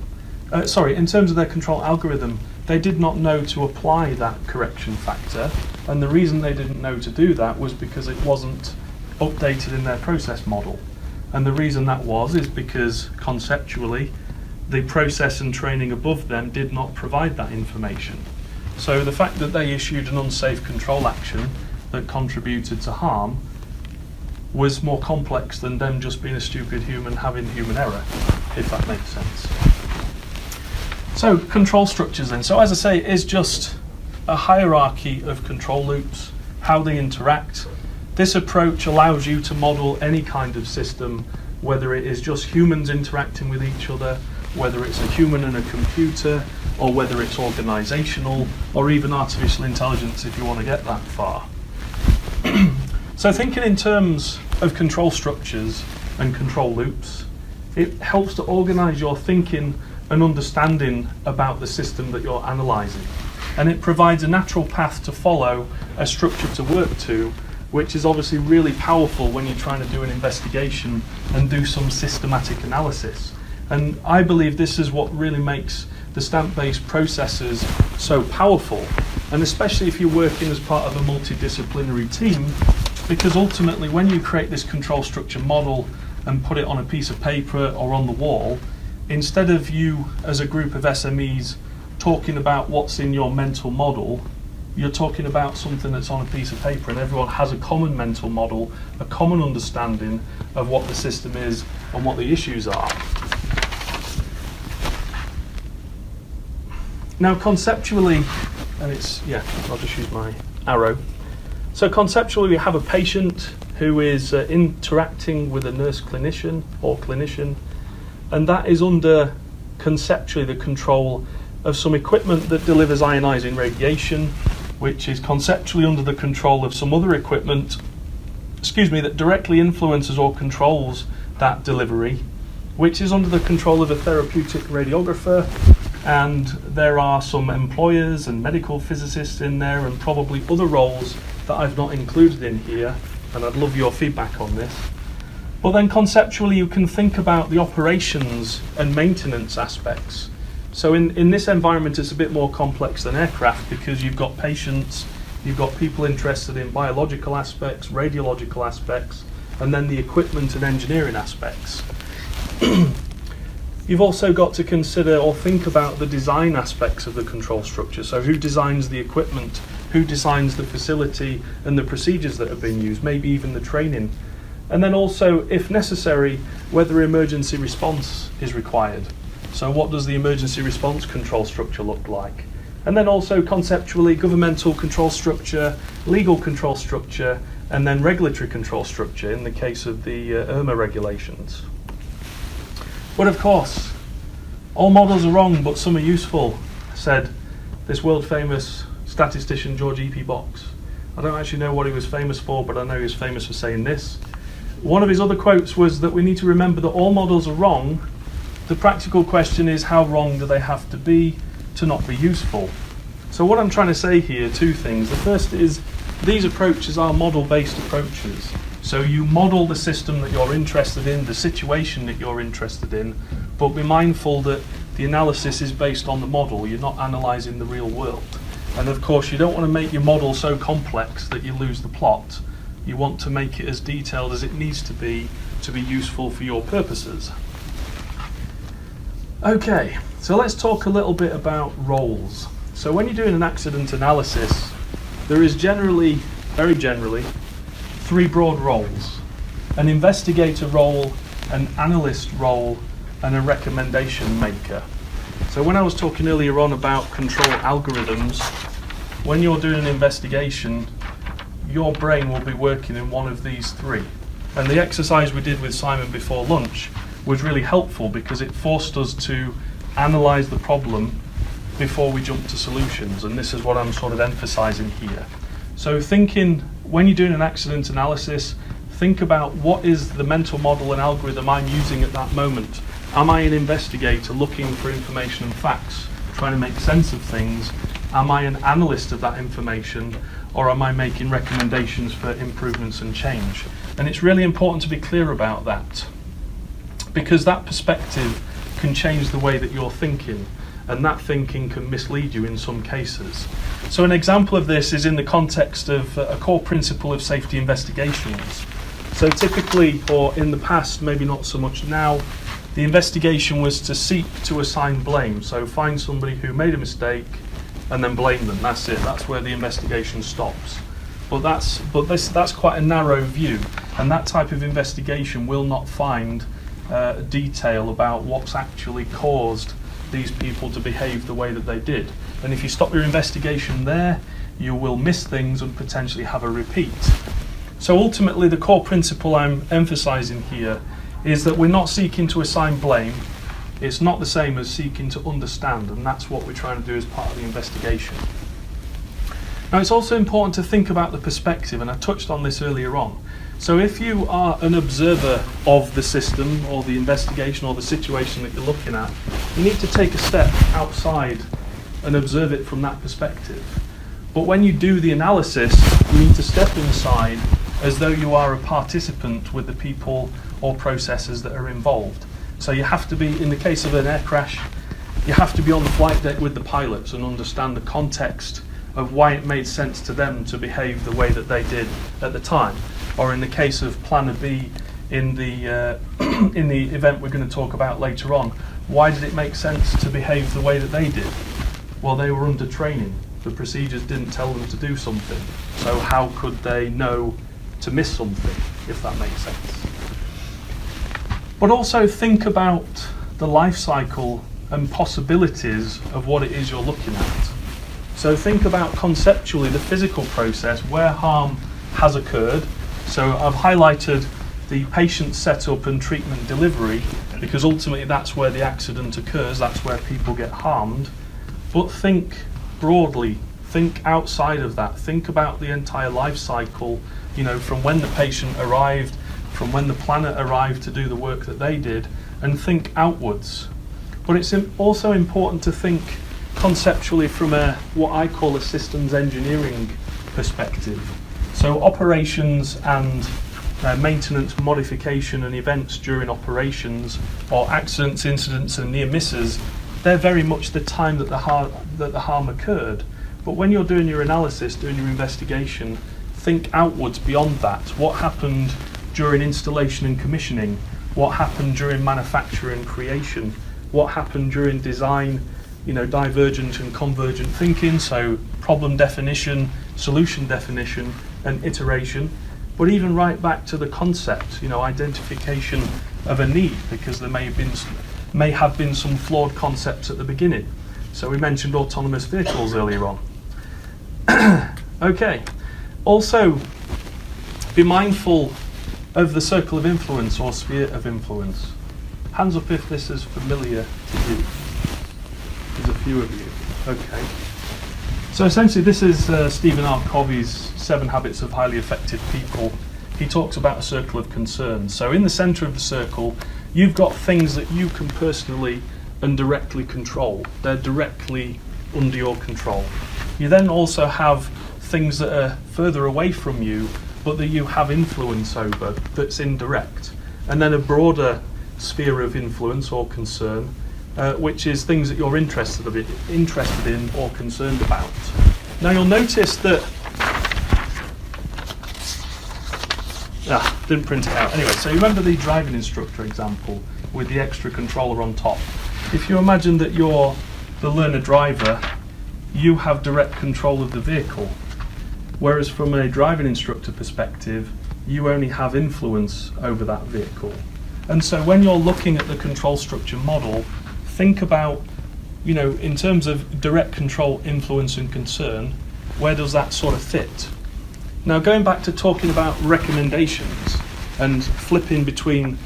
in terms of their control algorithm, they did not know to apply that correction factor, and the reason they didn't know to do that was because it wasn't updated in their process model. And the reason that is because conceptually the process and training above them did not provide that information. So the fact that they issued an unsafe control action that contributed to harm was more complex than them just being a stupid human having human error, if that makes sense. So control structures then. So as I say, it is just a hierarchy of control loops, how they interact. This approach allows you to model any kind of system, whether it is just humans interacting with each other, whether it's a human and a computer, or whether it's organizational, or even artificial intelligence if you want to get that far. So thinking in terms of control structures and control loops, it helps to organize your thinking and understanding about the system that you're analyzing. And it provides a natural path to follow, a structure to work to, which is obviously really powerful when you're trying to do an investigation and do some systematic analysis. And I believe this is what really makes the stamp-based processes so powerful, and especially if you're working as part of a multidisciplinary team, because ultimately when you create this control structure model and put it on a piece of paper or on the wall, instead of you as a group of SMEs talking about what's in your mental model, you're talking about something that's on a piece of paper, and everyone has a common mental model, a common understanding of what the system is and what the issues are. Now conceptually, and I'll just use my arrow. So conceptually we have a patient who is interacting with a nurse clinician or clinician, and that is under conceptually the control of some equipment that delivers ionizing radiation, which is conceptually under the control of some other equipment, that directly influences or controls that delivery, which is under the control of a therapeutic radiographer. And there are some employers and medical physicists in there, and probably other roles that I've not included in here, and I'd love your feedback on this. But then conceptually you can think about the operations and maintenance aspects. So in this environment it's a bit more complex than aircraft, because you've got patients, you've got people interested in biological aspects, radiological aspects, and then the equipment and engineering aspects. You've also got to consider or think about the design aspects of the control structure. So who designs the equipment, who designs the facility and the procedures that are being used, maybe even the training. And then also, if necessary, whether emergency response is required. So what does the emergency response control structure look like? And then also conceptually, governmental control structure, legal control structure, and then regulatory control structure in the case of the IRMA regulations. But of course, all models are wrong, but some are useful, said this world-famous statistician George E.P. Box. I don't actually know what he was famous for, but I know he was famous for saying this. One of his other quotes was that we need to remember that all models are wrong. The practical question is, how wrong do they have to be to not be useful? So what I'm trying to say here, two things. The first is, these approaches are model-based approaches. So you model the system that you're interested in, the situation that you're interested in, but be mindful that the analysis is based on the model. You're not analysing the real world. And of course, you don't want to make your model so complex that you lose the plot. You want to make it as detailed as it needs to be useful for your purposes. Okay, so let's talk a little bit about roles. So when you're doing an accident analysis, there is generally, very generally, three broad roles: an investigator role, an analyst role, and a recommendation maker. So when I was talking earlier on about control algorithms, when you're doing an investigation, your brain will be working in one of these three. And the exercise we did with Simon before lunch was really helpful, because it forced us to analyse the problem before we jump to solutions, and this is what I'm sort of emphasising here. So thinking, when you're doing an accident analysis, think about what is the mental model and algorithm I'm using at that moment. Am I an investigator looking for information and facts, trying to make sense of things? Am I an analyst of that information, or am I making recommendations for improvements and change? And it's really important to be clear about that, because that perspective can change the way that you're thinking, and that thinking can mislead you in some cases. So an example of this is in the context of a core principle of safety investigations. So typically, or in the past, maybe not so much now, the investigation was to seek to assign blame. So find somebody who made a mistake and then blame them. That's it. That's where the investigation stops. But that's quite a narrow view, and that type of investigation will not find detail about what's actually caused these people to behave the way that they did. And if you stop your investigation there, you will miss things and potentially have a repeat. So ultimately, the core principle I'm emphasizing here is that we're not seeking to assign blame. It's not the same as seeking to understand, and that's what we're trying to do as part of the investigation. Now, it's also important to think about the perspective, and I touched on this earlier on. So if you are an observer of the system or the investigation or the situation that you're looking at, you need to take a step outside and observe it from that perspective. But when you do the analysis, you need to step inside as though you are a participant with the people or processes that are involved. So you have to be, in the case of an air crash, you have to be on the flight deck with the pilots and understand the context of why it made sense to them to behave the way that they did at the time. Or in the case of Planner B in the in the event we're going to talk about later on, why did it make sense to behave the way that they did? Well, they were under training. The procedures didn't tell them to do something. So how could they know to miss something, if that makes sense? But also think about the life cycle and possibilities of what it is you're looking at. So think about conceptually the physical process where harm has occurred. So I've highlighted the patient setup and treatment delivery, because ultimately that's where the accident occurs, that's where people get harmed. But think broadly, think outside of that, think about the entire life cycle, from when the patient arrived, from when the planner arrived to do the work that they did, and think outwards. But it's also important to think conceptually from what I call a systems engineering perspective. So operations and maintenance, modification and events during operations, or accidents, incidents and near misses, they're very much the time that the harm occurred. But when you're doing your analysis, doing your investigation, think outwards beyond that. What happened during installation and commissioning? What happened during manufacture and creation? What happened during design, divergent and convergent thinking, so problem definition, solution definition, and iteration. But even right back to the concept, identification of a need, because there may have been some flawed concepts at the beginning. So we mentioned autonomous vehicles earlier on. Okay. Also, be mindful of the circle of influence or sphere of influence. Hands up if this is familiar to you. There's a few of you. Okay. So essentially this is Stephen R. Covey's 7 Habits of Highly Effective People. He talks about a circle of concern. So in the centre of the circle, you've got things that you can personally and directly control. They're directly under your control. You then also have things that are further away from you, but that you have influence over, that's indirect. And then a broader sphere of influence or concern, which is things that you're interested in or concerned about. Now you'll notice that, didn't print it out. Anyway, so you remember the driving instructor example with the extra controller on top. If you imagine that you're the learner driver, you have direct control of the vehicle. Whereas from a driving instructor perspective, you only have influence over that vehicle. And so when you're looking at the control structure model, think about, in terms of direct control, influence and concern, where does that sort of fit? Now going back to talking about recommendations and flipping between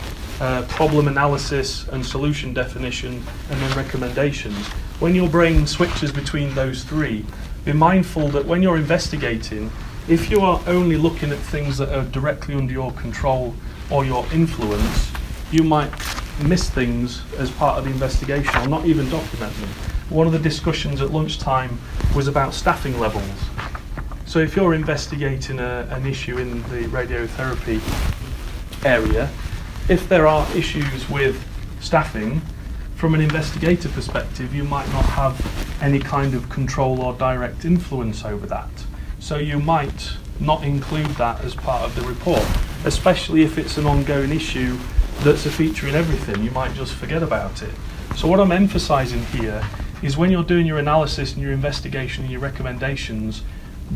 problem analysis and solution definition and then recommendations, when your brain switches between those three, be mindful that when you're investigating, if you are only looking at things that are directly under your control or your influence, you might miss things as part of the investigation or not even document them. one of the discussions at lunchtime was about staffing levels. So if you're investigating an issue in the radiotherapy area, if there are issues with staffing, from an investigator perspective, you might not have any kind of control or direct influence over that. So you might not include that as part of the report, especially if it's an ongoing issue that's a feature in everything. You might just forget about it. So what I'm emphasising here is when you're doing your analysis and your investigation and your recommendations,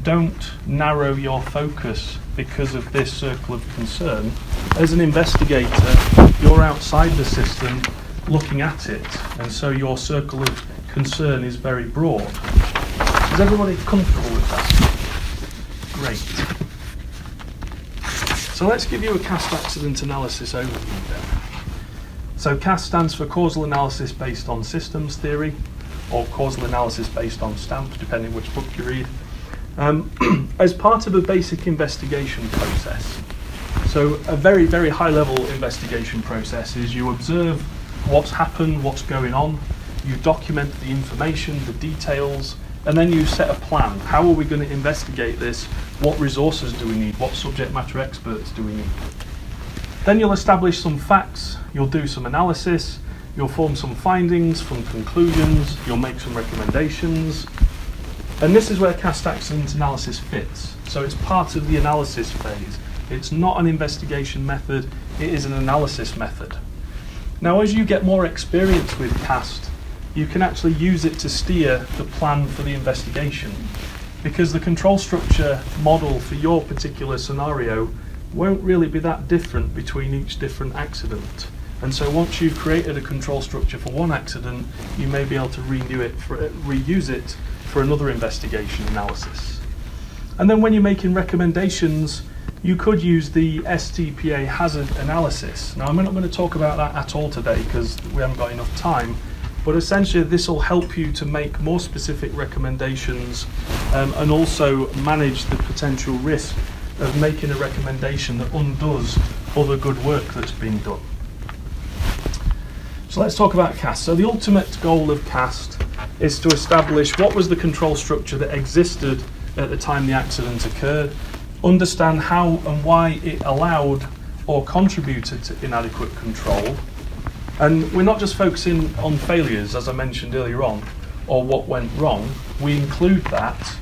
don't narrow your focus because of this circle of concern. As an investigator, you're outside the system looking at it, and so your circle of concern is very broad. Is everybody comfortable with that? Great. So let's give you a CAST accident analysis overview then. So CAST stands for Causal Analysis Based on Systems Theory, or Causal Analysis Based on STAMP, depending which book you read. As part of a basic investigation process. So a very, very high level investigation process is you observe what's happened, what's going on, you document the information, the details, and then you set a plan. How are we going to investigate this? What resources do we need? What subject matter experts do we need? Then you'll establish some facts, you'll do some analysis, you'll form some findings, some conclusions, you'll make some recommendations. And this is where CAST accident analysis fits. So it's part of the analysis phase. It's not an investigation method, it is an analysis method. Now, as you get more experience with CAST, you can actually use it to steer the plan for the investigation, because the control structure model for your particular scenario won't really be that different between each different accident. And so once you've created a control structure for one accident, you may be able to reuse it for another investigation analysis. And then when you're making recommendations, you could use the STPA hazard analysis. Now, I'm not going to talk about that at all today because we haven't got enough time, but essentially this will help you to make more specific recommendations and also manage the potential risk of making a recommendation that undoes other good work that's been done. So let's talk about CAST. So the ultimate goal of CAST is to establish what was the control structure that existed at the time the accident occurred, understand how and why it allowed or contributed to inadequate control. And we're not just focusing on failures, as I mentioned earlier on, or what went wrong. We include that,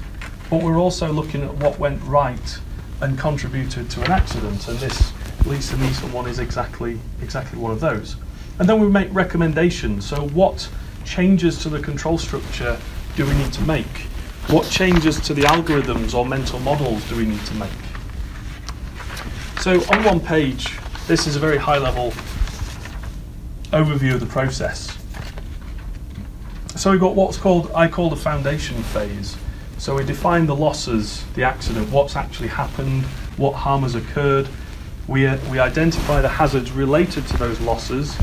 but we're also looking at what went right and contributed to an accident. And this Lisa Neeson one is exactly one of those. And then we make recommendations. So what changes to the control structure do we need to make? What changes to the algorithms or mental models do we need to make? So on one page, this is a very high level overview of the process. So we've got what's called, I call the foundation phase. So we define the losses, the accident, what's actually happened, what harm has occurred. We identify the hazards related to those losses,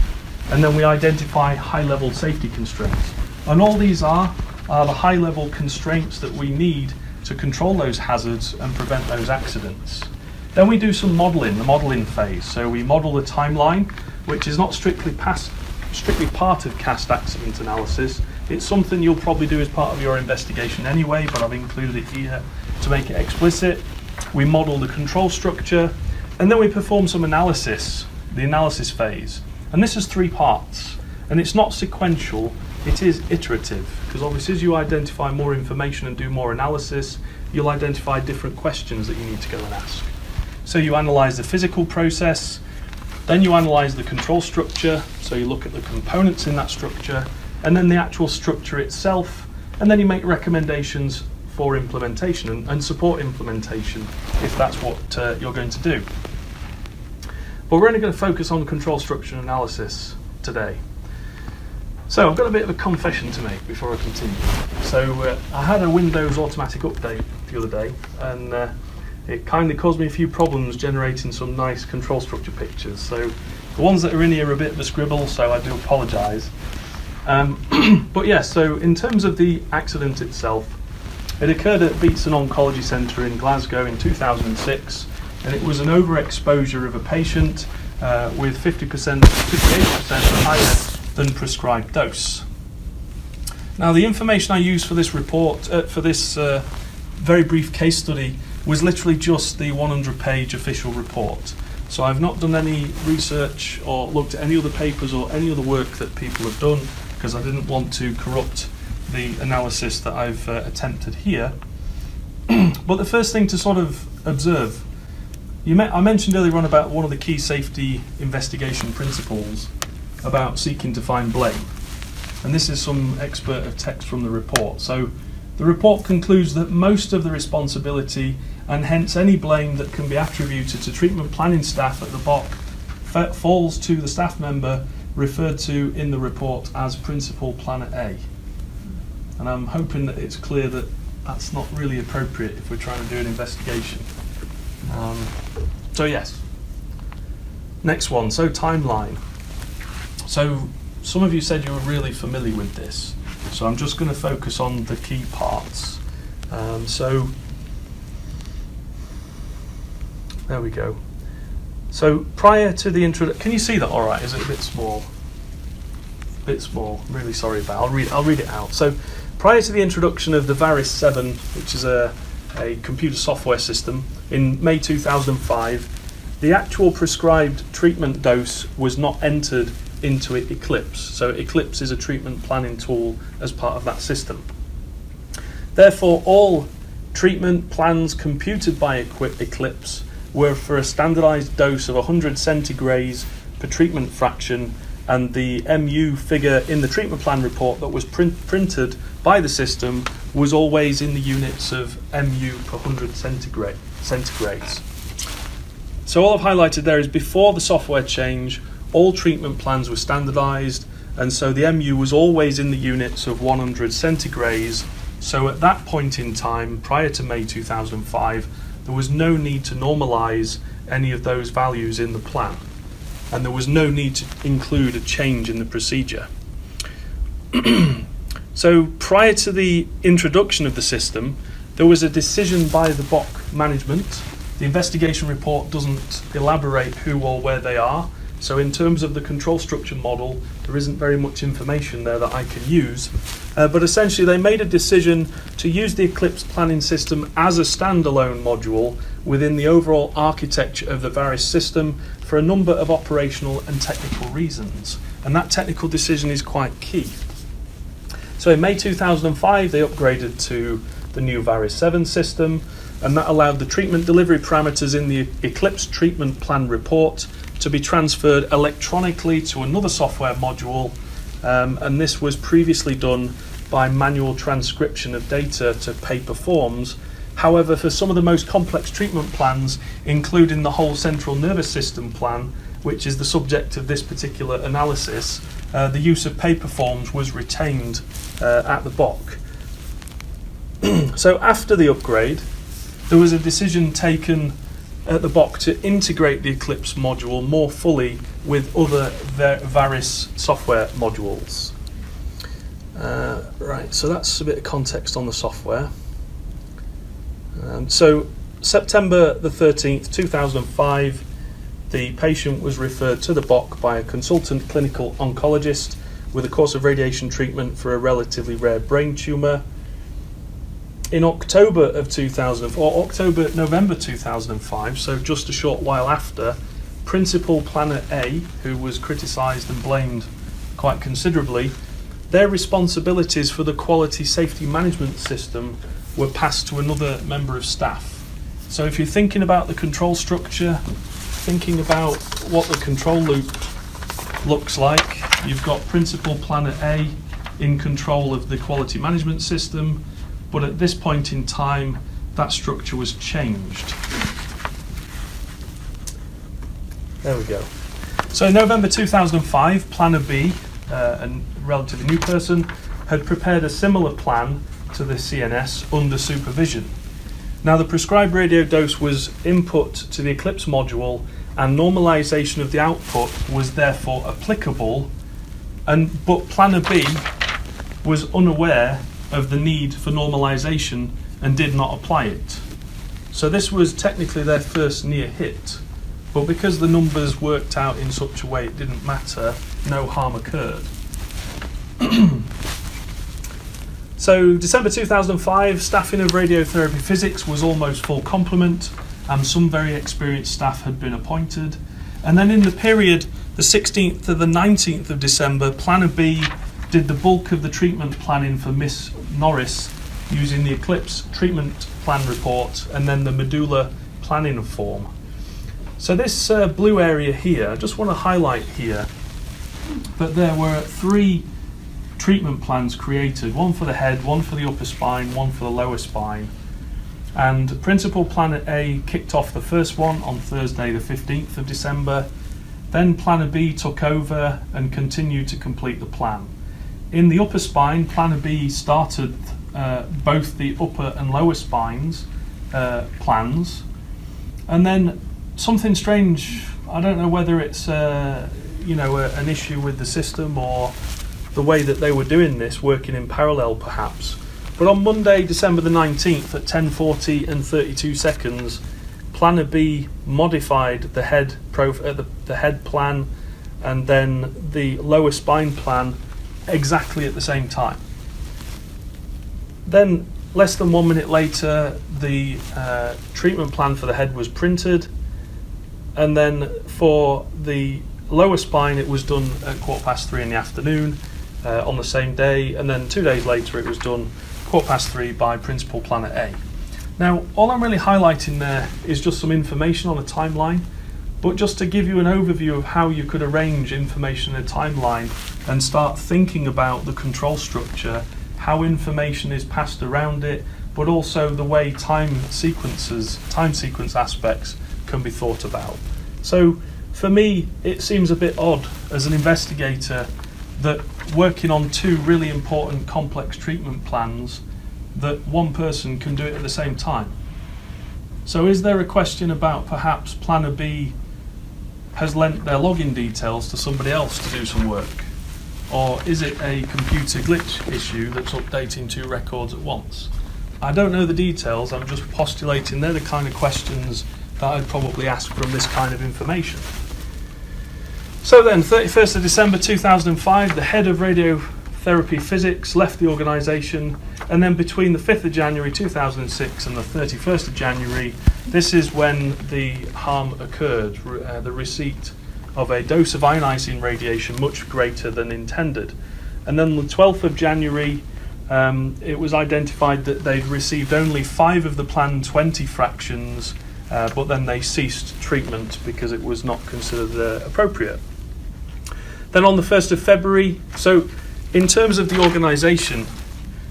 and then we identify high-level safety constraints. And all these are the high-level constraints that we need to control those hazards and prevent those accidents. Then we do some modelling, the modelling phase. So we model the timeline, which is not strictly part of CAST accident analysis. It's something you'll probably do as part of your investigation anyway, but I've included it here to make it explicit. We model the control structure, and then we perform some analysis, the analysis phase. And this is 3 parts, and it's not sequential, it is iterative, because obviously as you identify more information and do more analysis, you'll identify different questions that you need to go and ask. So you analyse the physical process, then you analyse the control structure, so you look at the components in that structure, and then the actual structure itself, and then you make recommendations for implementation and support implementation if that's what you're going to do. But we're only going to focus on control structure analysis today. So I've got a bit of a confession to make before I continue. So I had a Windows automatic update the other day, and it kindly caused me a few problems generating some nice control structure pictures. So the ones that are in here are a bit of a scribble, so I do apologise. But yeah, so in terms of the accident itself, it occurred at Beatson Oncology Centre in Glasgow in 2006, and it was an overexposure of a patient with 58% higher than prescribed dose. Now, the information I used for this report, for this very brief case study, was literally just the 100-page official report. So I've not done any research or looked at any other papers or any other work that people have done, because I didn't want to corrupt the analysis that I've attempted here. But the first thing to sort of observe, I mentioned earlier on about one of the key safety investigation principles about seeking to find blame. And this is some expert of text from the report. So the report concludes that most of the responsibility, and hence any blame that can be attributed to treatment planning staff at the BOC, falls to the staff member referred to in the report as Principal Planner A. And I'm hoping that it's clear that that's not really appropriate if we're trying to do an investigation. So yes. Next one, so timeline. So some of you said you were really familiar with this, so I'm just going to focus on the key parts. So there we go. So prior to the introduction, can you see that all right? Is it a bit small? Bit small, I'm really sorry about it. I'll read it out. So prior to the introduction of the Varis 7, which is a computer software system, in May 2005, the actual prescribed treatment dose was not entered into Eclipse. So Eclipse is a treatment planning tool as part of that system. Therefore, all treatment plans computed by Eclipse were for a standardized dose of 100 centigrays per treatment fraction, and the MU figure in the treatment plan report that was printed by the system was always in the units of MU per 100 centigrades. So all I've highlighted there is before the software change, all treatment plans were standardized, and so the MU was always in the units of 100 centigrays. So at that point in time, prior to May 2005, there was no need to normalize any of those values in the plan, and there was no need to include a change in the procedure. So prior to the introduction of the system, there was a decision by the BOC management. The investigation report doesn't elaborate who or where they are, so in terms of the control structure model, there isn't very much information there that I can use. But essentially they made a decision to use the Eclipse planning system as a standalone module within the overall architecture of the Varis system for a number of operational and technical reasons. And that technical decision is quite key. So in May 2005, they upgraded to the new Varis 7 system, and that allowed the treatment delivery parameters in the Eclipse treatment plan report to be transferred electronically to another software module, and this was previously done by manual transcription of data to paper forms. However, for some of the most complex treatment plans, including the whole central nervous system plan, which is the subject of this particular analysis, the use of paper forms was retained at the BOC. So after the upgrade, there was a decision taken at the BOC to integrate the Eclipse module more fully with other Varis software modules. Right, so that's a bit of context on the software. So September the 13th, 2005, the patient was referred to the BOC by a consultant clinical oncologist with a course of radiation treatment for a relatively rare brain tumour. In October of 2004, November 2005, so just a short while after, Principal Planner A, who was criticised and blamed quite considerably, their responsibilities for the quality safety management system were passed to another member of staff. So if you're thinking about the control structure, thinking about what the control loop looks like, you've got Principal Planner A in control of the quality management system, but at this point in time, that structure was changed. There we go. So in November 2005, Planner B, a relatively new person, had prepared a similar plan to the CNS under supervision. Now the prescribed radio dose was input to the Eclipse module, and normalization of the output was therefore applicable, but Planner B was unaware of the need for normalization and did not apply it. So this was technically their first near hit, but because the numbers worked out in such a way it didn't matter, no harm occurred. So December 2005, staffing of radiotherapy physics was almost full complement, and some very experienced staff had been appointed. And then in the period, the 16th to the 19th of December, Planner B did the bulk of the treatment planning for Miss Norris using the Eclipse treatment plan report and then the Medulla planning form. So this blue area here, I just want to highlight here that there were 3 treatment plans created, one for the head, one for the upper spine, one for the lower spine. And Principal Planner A kicked off the first one on Thursday the 15th of December. Then Planner B took over and continued to complete the plan. In the upper spine, Planner B started both the upper and lower spines plans. And then something strange, I don't know whether it's an issue with the system or the way that they were doing this, working in parallel perhaps. But on Monday, December the 19th at 10:40 and 32 seconds, Planner B modified the head the head plan and then the lower spine plan exactly at the same time. Then, less than 1 minute later, the treatment plan for the head was printed, and then for the lower spine it was done at 3:15 in the afternoon on the same day, and then 2 days later it was done 3:15 by Principal Planner A. Now, all I'm really highlighting there is just some information on a timeline, but just to give you an overview of how you could arrange information in a timeline and start thinking about the control structure, how information is passed around it, but also the way time sequence aspects can be thought about. So for me, it seems a bit odd as an investigator that working on 2 really important complex treatment plans that one person can do it at the same time. So is there a question about perhaps Planner B has lent their login details to somebody else to do some work? Or is it a computer glitch issue that's updating 2 records at once? I don't know the details, I'm just postulating they're the kind of questions that I'd probably ask from this kind of information. So then, 31st of December 2005, the head of radiotherapy physics left the organisation, and then between the 5th of January 2006 and the 31st of January, this is when the harm occurred, the receipt of a dose of ionising radiation much greater than intended. And then the 12th of January, it was identified that they'd received only 5 of the planned 20 fractions, but then they ceased treatment because it was not considered appropriate. Then on the 1st of February, so in terms of the organisation,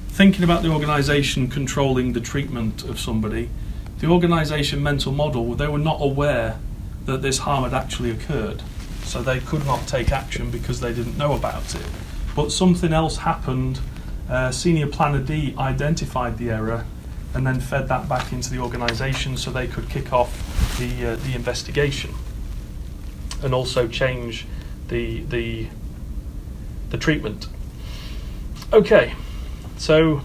thinking about the organisation controlling the treatment of somebody, the organisation mental model, they were not aware that this harm had actually occurred. So they could not take action because they didn't know about it. But something else happened. Senior Planner D identified the error and then fed that back into the organisation so they could kick off the investigation and also change the treatment. Okay, so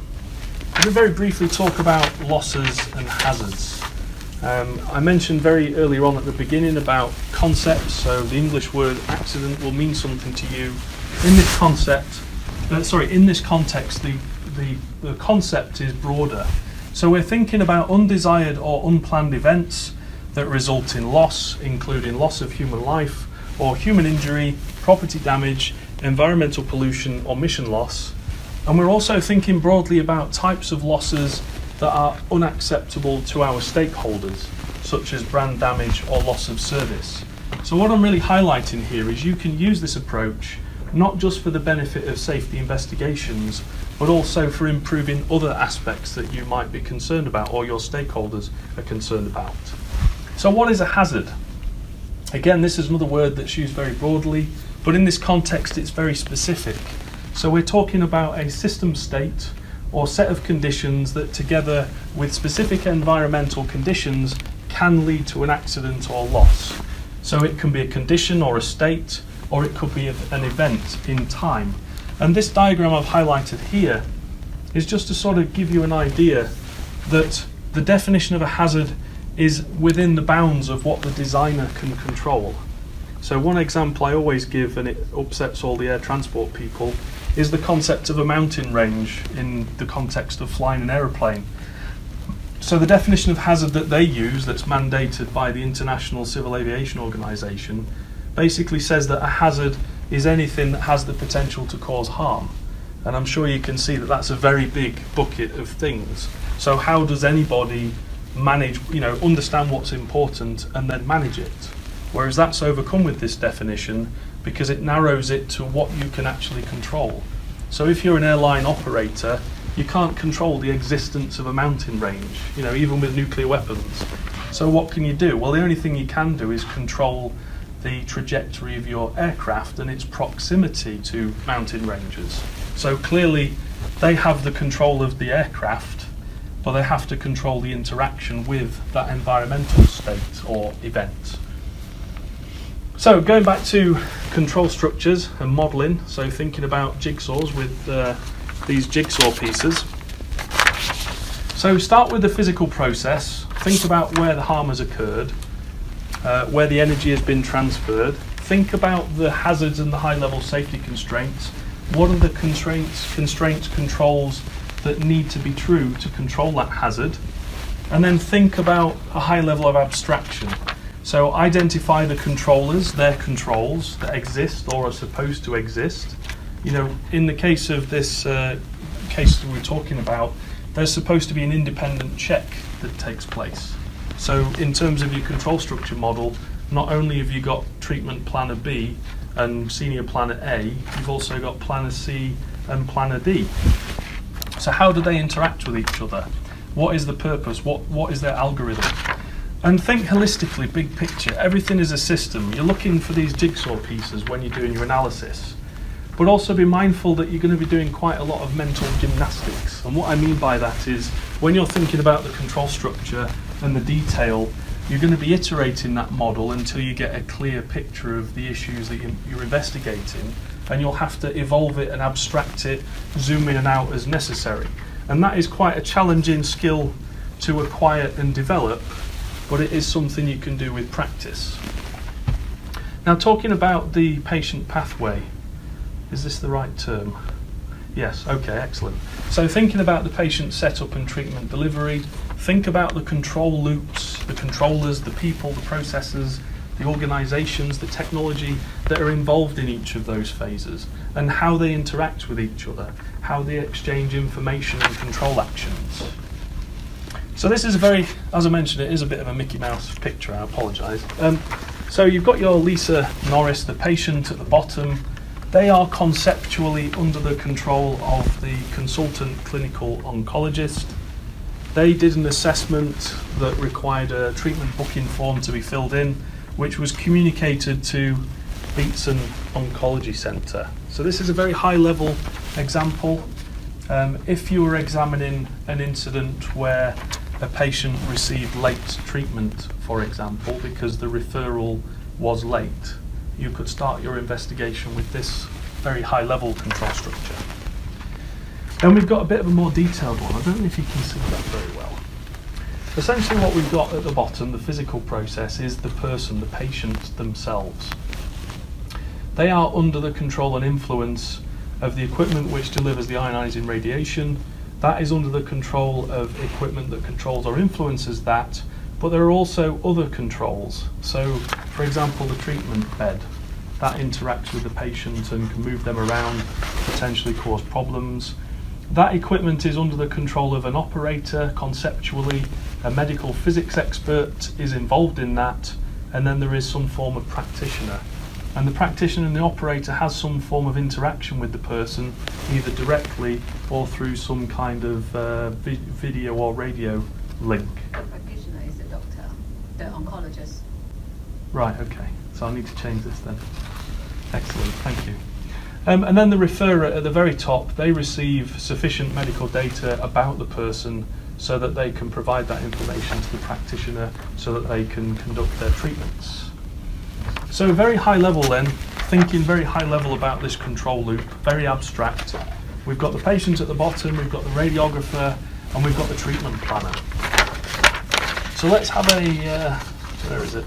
I'm going to very briefly talk about losses and hazards. I mentioned very earlier on at the beginning about concepts, so the English word accident will mean something to you. In this context, the concept is broader. So we're thinking about undesired or unplanned events that result in loss, including loss of human life or human injury, property damage, environmental pollution or mission loss. And we're also thinking broadly about types of losses that are unacceptable to our stakeholders, such as brand damage or loss of service. So what I'm really highlighting here is you can use this approach not just for the benefit of safety investigations, but also for improving other aspects that you might be concerned about or your stakeholders are concerned about. So what is a hazard? Again, this is another word that's used very broadly, but in this context it's very specific. So we're talking about a system state or set of conditions that together with specific environmental conditions can lead to an accident or loss. So it can be a condition or a state, or it could be an event in time. And this diagram I've highlighted here is just to sort of give you an idea that the definition of a hazard is within the bounds of what the designer can control. So one example I always give, and it upsets all the air transport people, is the concept of a mountain range in the context of flying an aeroplane. So the definition of hazard that they use, that's mandated by the International Civil Aviation Organization, basically says that a hazard is anything that has the potential to cause harm. And I'm sure you can see that that's a very big bucket of things. So how does anybody manage, understand what's important and then manage it? Whereas that's overcome with this definition because it narrows it to what you can actually control. So if you're an airline operator, you can't control the existence of a mountain range, even with nuclear weapons. So what can you do? Well, the only thing you can do is control the trajectory of your aircraft and its proximity to mountain ranges. So clearly they have the control of the aircraft, but they have to control the interaction with that environmental state or event. So going back to control structures and modelling, so thinking about jigsaws with these jigsaw pieces. So start with the physical process, think about where the harm has occurred, where the energy has been transferred, think about the hazards and the high-level safety constraints. What are the constraints, controls that need to be true to control that hazard? And then think about a high level of abstraction. So identify the controllers, their controls that exist or are supposed to exist. In the case of this case that we're talking about, there's supposed to be an independent check that takes place. So in terms of your control structure model, not only have you got treatment planner B and senior planner A, you've also got planner C and planner D. So how do they interact with each other? What is the purpose? What is their algorithm? And think holistically, big picture. Everything is a system. You're looking for these jigsaw pieces when you're doing your analysis. But also be mindful that you're going to be doing quite a lot of mental gymnastics. And what I mean by that is when you're thinking about the control structure and the detail, you're going to be iterating that model until you get a clear picture of the issues that you're investigating, and you'll have to evolve it and abstract it, zoom in and out as necessary. And that is quite a challenging skill to acquire and develop, but it is something you can do with practice. Now, talking about the patient pathway, is this the right term? Yes, okay, excellent. So thinking about the patient setup and treatment delivery, think about the control loops, the controllers, the people, the processes, the organisations, the technology that are involved in each of those phases, and how they interact with each other, how they exchange information and control actions. So this is as I mentioned, it is a bit of a Mickey Mouse picture, I apologise. So you've got your Lisa Norris, the patient at the bottom. They are conceptually under the control of the consultant clinical oncologist. They did an assessment that required a treatment booking form to be filled in, which was communicated to Beatson Oncology Centre. So this is a very high level example. If you were examining an incident where a patient received late treatment, for example, because the referral was late, you could start your investigation with this very high level control structure. Then we've got a bit of a more detailed one. I don't know if you can see that very well. Essentially what we've got at the bottom, the physical process, is the person, the patient themselves. They are under the control and influence of the equipment which delivers the ionizing radiation. That is under the control of equipment that controls or influences that, but there are also other controls. So, for example, the treatment bed. That interacts with the patient and can move them around, potentially cause problems. That equipment is under the control of an operator, conceptually. A medical physics expert is involved in that, and then there is some form of practitioner. And the practitioner and the operator has some form of interaction with the person, either directly or through some kind of video or radio link. The practitioner is the doctor, the oncologist. Right, okay. So I need to change this then. Excellent, thank you. And then the referrer at the very top, they receive sufficient medical data about the person so that they can provide that information to the practitioner so that they can conduct their treatments. So very high level then, thinking very high level about this control loop, very abstract. We've got the patient at the bottom, we've got the radiographer, and we've got the treatment planner. So let's have a, where is it?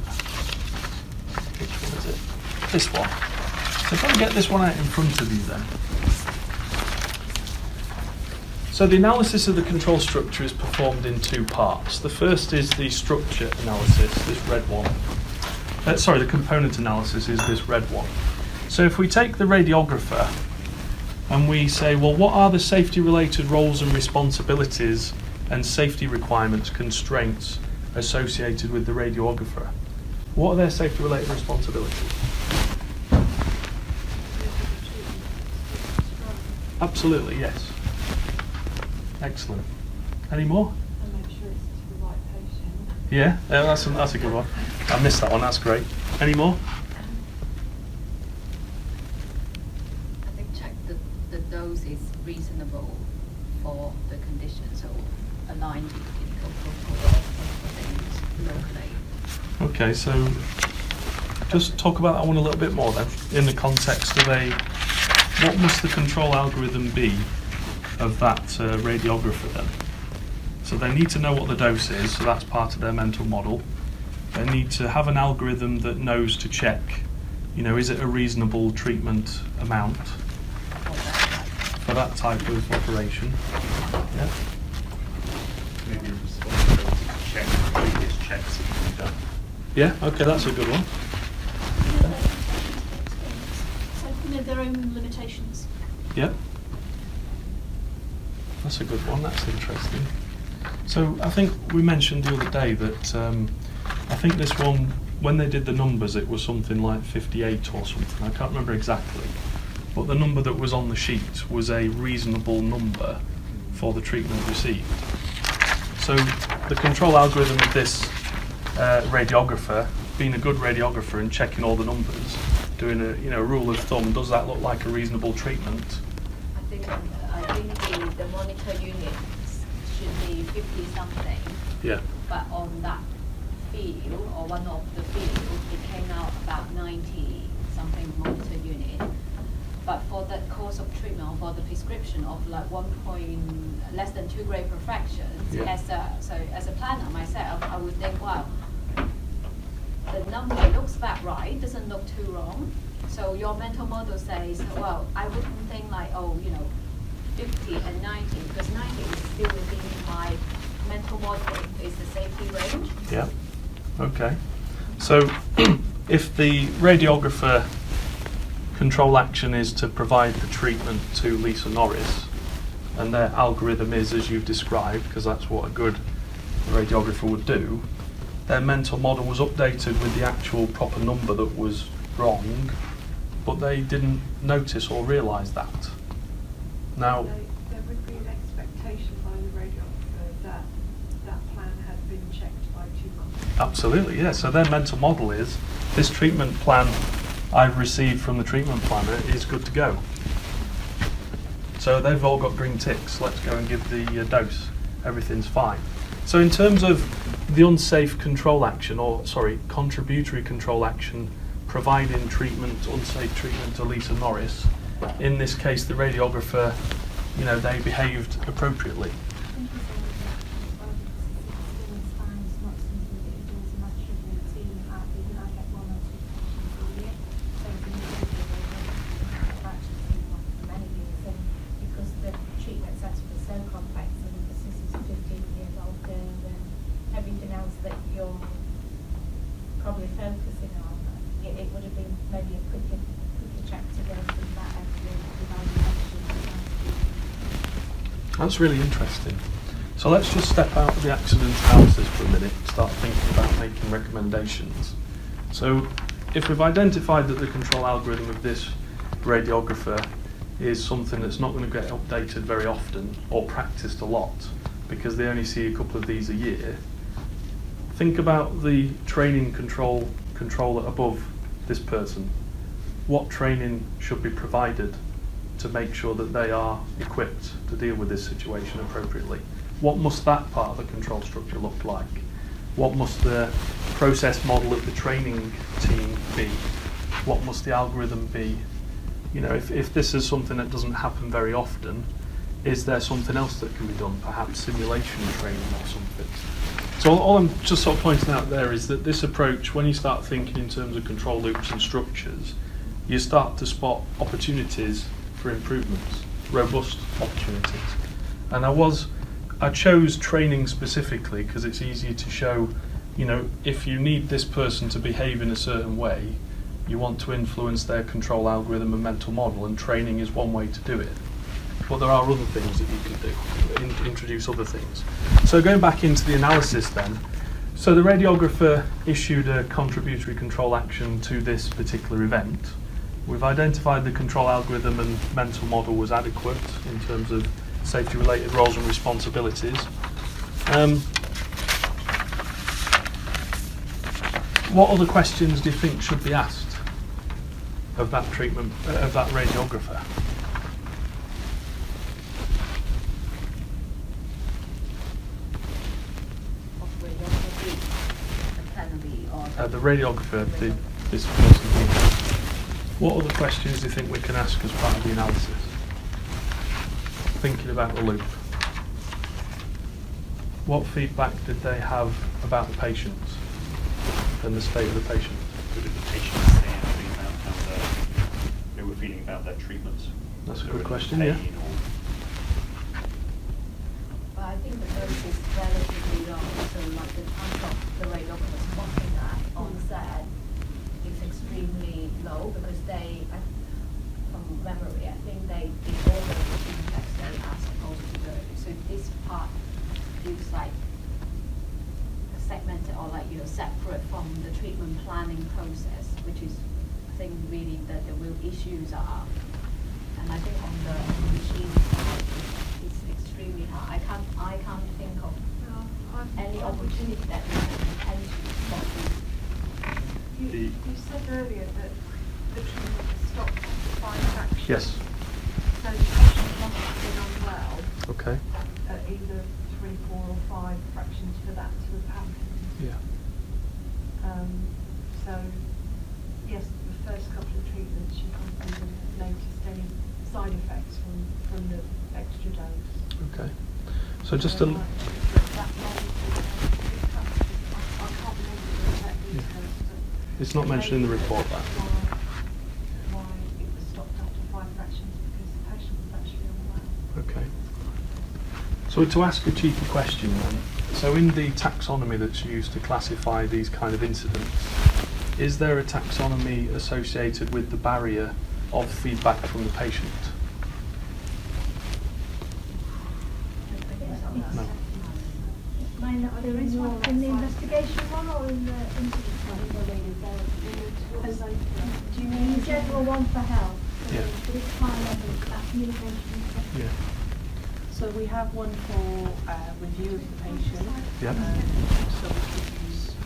Which one is it? This one. So if I can get this one out in front of you then. So the analysis of the control structure is performed in two parts. The first is the structure analysis, this red one. The component analysis is this red one. So if we take the radiographer and we say, well, what are the safety-related roles and responsibilities and safety requirements, constraints associated with the radiographer? What are their safety-related responsibilities? Absolutely, yes. Excellent. Any more? And make sure it's to the right patient. Yeah, that's a good one. I missed that one, that's great. Any more? I think check the dose is reasonable for the condition, so align with clinical protocol things locally. Okay, so just talk about that one a little bit more then, in the context of what must the control algorithm be of that radiographer then? So they need to know what the dose is, so that's part of their mental model. They need to have an algorithm that knows to check, is it a reasonable treatment amount for that type of operation? Yeah. Maybe a responsibility to check previous checks that you've done. Yeah, okay, that's a good one. So, their own limitations. Yeah. That's a good one, that's interesting. So I think we mentioned the other day that I think this one, when they did the numbers, it was something like 58 or something. I can't remember exactly. But the number that was on the sheet was a reasonable number for the treatment received. So the control algorithm of this radiographer, being a good radiographer and checking all the numbers, doing a rule of thumb, does that look like a reasonable treatment? I think the monitor units should be 50 something. Yeah. But on that field, or one of the fields, it came out about 90 something monitor unit. But for the course of treatment, or for the prescription of like less than 2 gray per fraction, Yeah. as a planner myself, I would think, wow, the number looks about right, doesn't look too wrong. So your mental model says, well, I wouldn't think like, 50 and 90, because 90 is still within my mental modeling, is the safety range. Yeah. Okay. So if the radiographer control action is to provide the treatment to Lisa Norris, and their algorithm is as you've described, because that's what a good radiographer would do, their mental model was updated with the actual proper number that was wrong, but they didn't notice or realise that. Now, There would be an expectation by the radiographer that that plan had been checked by 2 months. absolutely, yeah. So their mental model is, this treatment plan I've received from the treatment planner is good to go. So they've all got green ticks, let's go and give the dose, everything's fine. So in terms of the unsafe control action, contributory control action, providing unsafe treatment to Lisa Norris, in this case the radiographer, they behaved appropriately. Probably focusing on, it would have been maybe a quicker check to go from that evaluation. That's really interesting. So let's just step out of the accident analysis for a minute, start thinking about making recommendations. So if we've identified that the control algorithm of this radiographer is something that's not going to get updated very often or practiced a lot because they only see a couple of these a year, think about the training controller above this person. What training should be provided to make sure that they are equipped to deal with this situation appropriately? What must that part of the control structure look like? What must the process model of the training team be? What must the algorithm be? If this is something that doesn't happen very often, is there something else that can be done? Perhaps simulation training or something? So all I'm just sort of pointing out there is that this approach, when you start thinking in terms of control loops and structures, you start to spot opportunities for improvements, robust opportunities. And I chose training specifically because it's easier to show, if you need this person to behave in a certain way, you want to influence their control algorithm and mental model, and training is one way to do it. But there are other things that you can do, introduce other things. So going back into the analysis then, so the radiographer issued a contributory control action to this particular event. We've identified the control algorithm and mental model was adequate in terms of safety-related roles and responsibilities. What other questions do you think should be asked of that treatment, of that radiographer? The radiographer, this person here. What other questions do you think we can ask as part of the analysis? Thinking about the loop. What feedback did they have about the patients and the state of the patient? What did the patients say actually about how they were feeling about their treatments? That's a Whether good it was question, yeah. pain or- Well, I think the dose is relatively low, so like the chance of the radiographer spotting that on set is extremely low because they, from memory, I think they did all the routine checks they are supposed to do. So this part is like segmented or separate from the treatment planning process, which is, I think, really the real issues are. And I think on the machine side, it's extremely hard. I can't think of any opportunity that we can potentially stop this. You said earlier that the treatment was stopped at 5 fractions. Yes. So the patient must have been unwell Okay. at either 3, 4 or 5 fractions for that to have happened. Yeah. So, yes, the first couple of treatments you probably wouldn't have noticed any side effects from the extra dose. Okay. So just So, a. that may be I can't remember the exact details, but It's not mentioned in the report, that. why it was stopped after 5 fractions, because the patient was actually unwell. Okay. So to ask a cheeky question then, so in the taxonomy that's used to classify these kind of incidents, is there a taxonomy associated with the barrier of feedback from the patient? No. There is one in the investigation one or in the incident one? Do you mean the general one for health? Yeah. But it's high level, that communication. Yeah. So we have one for review of the patient. Yeah. So we could use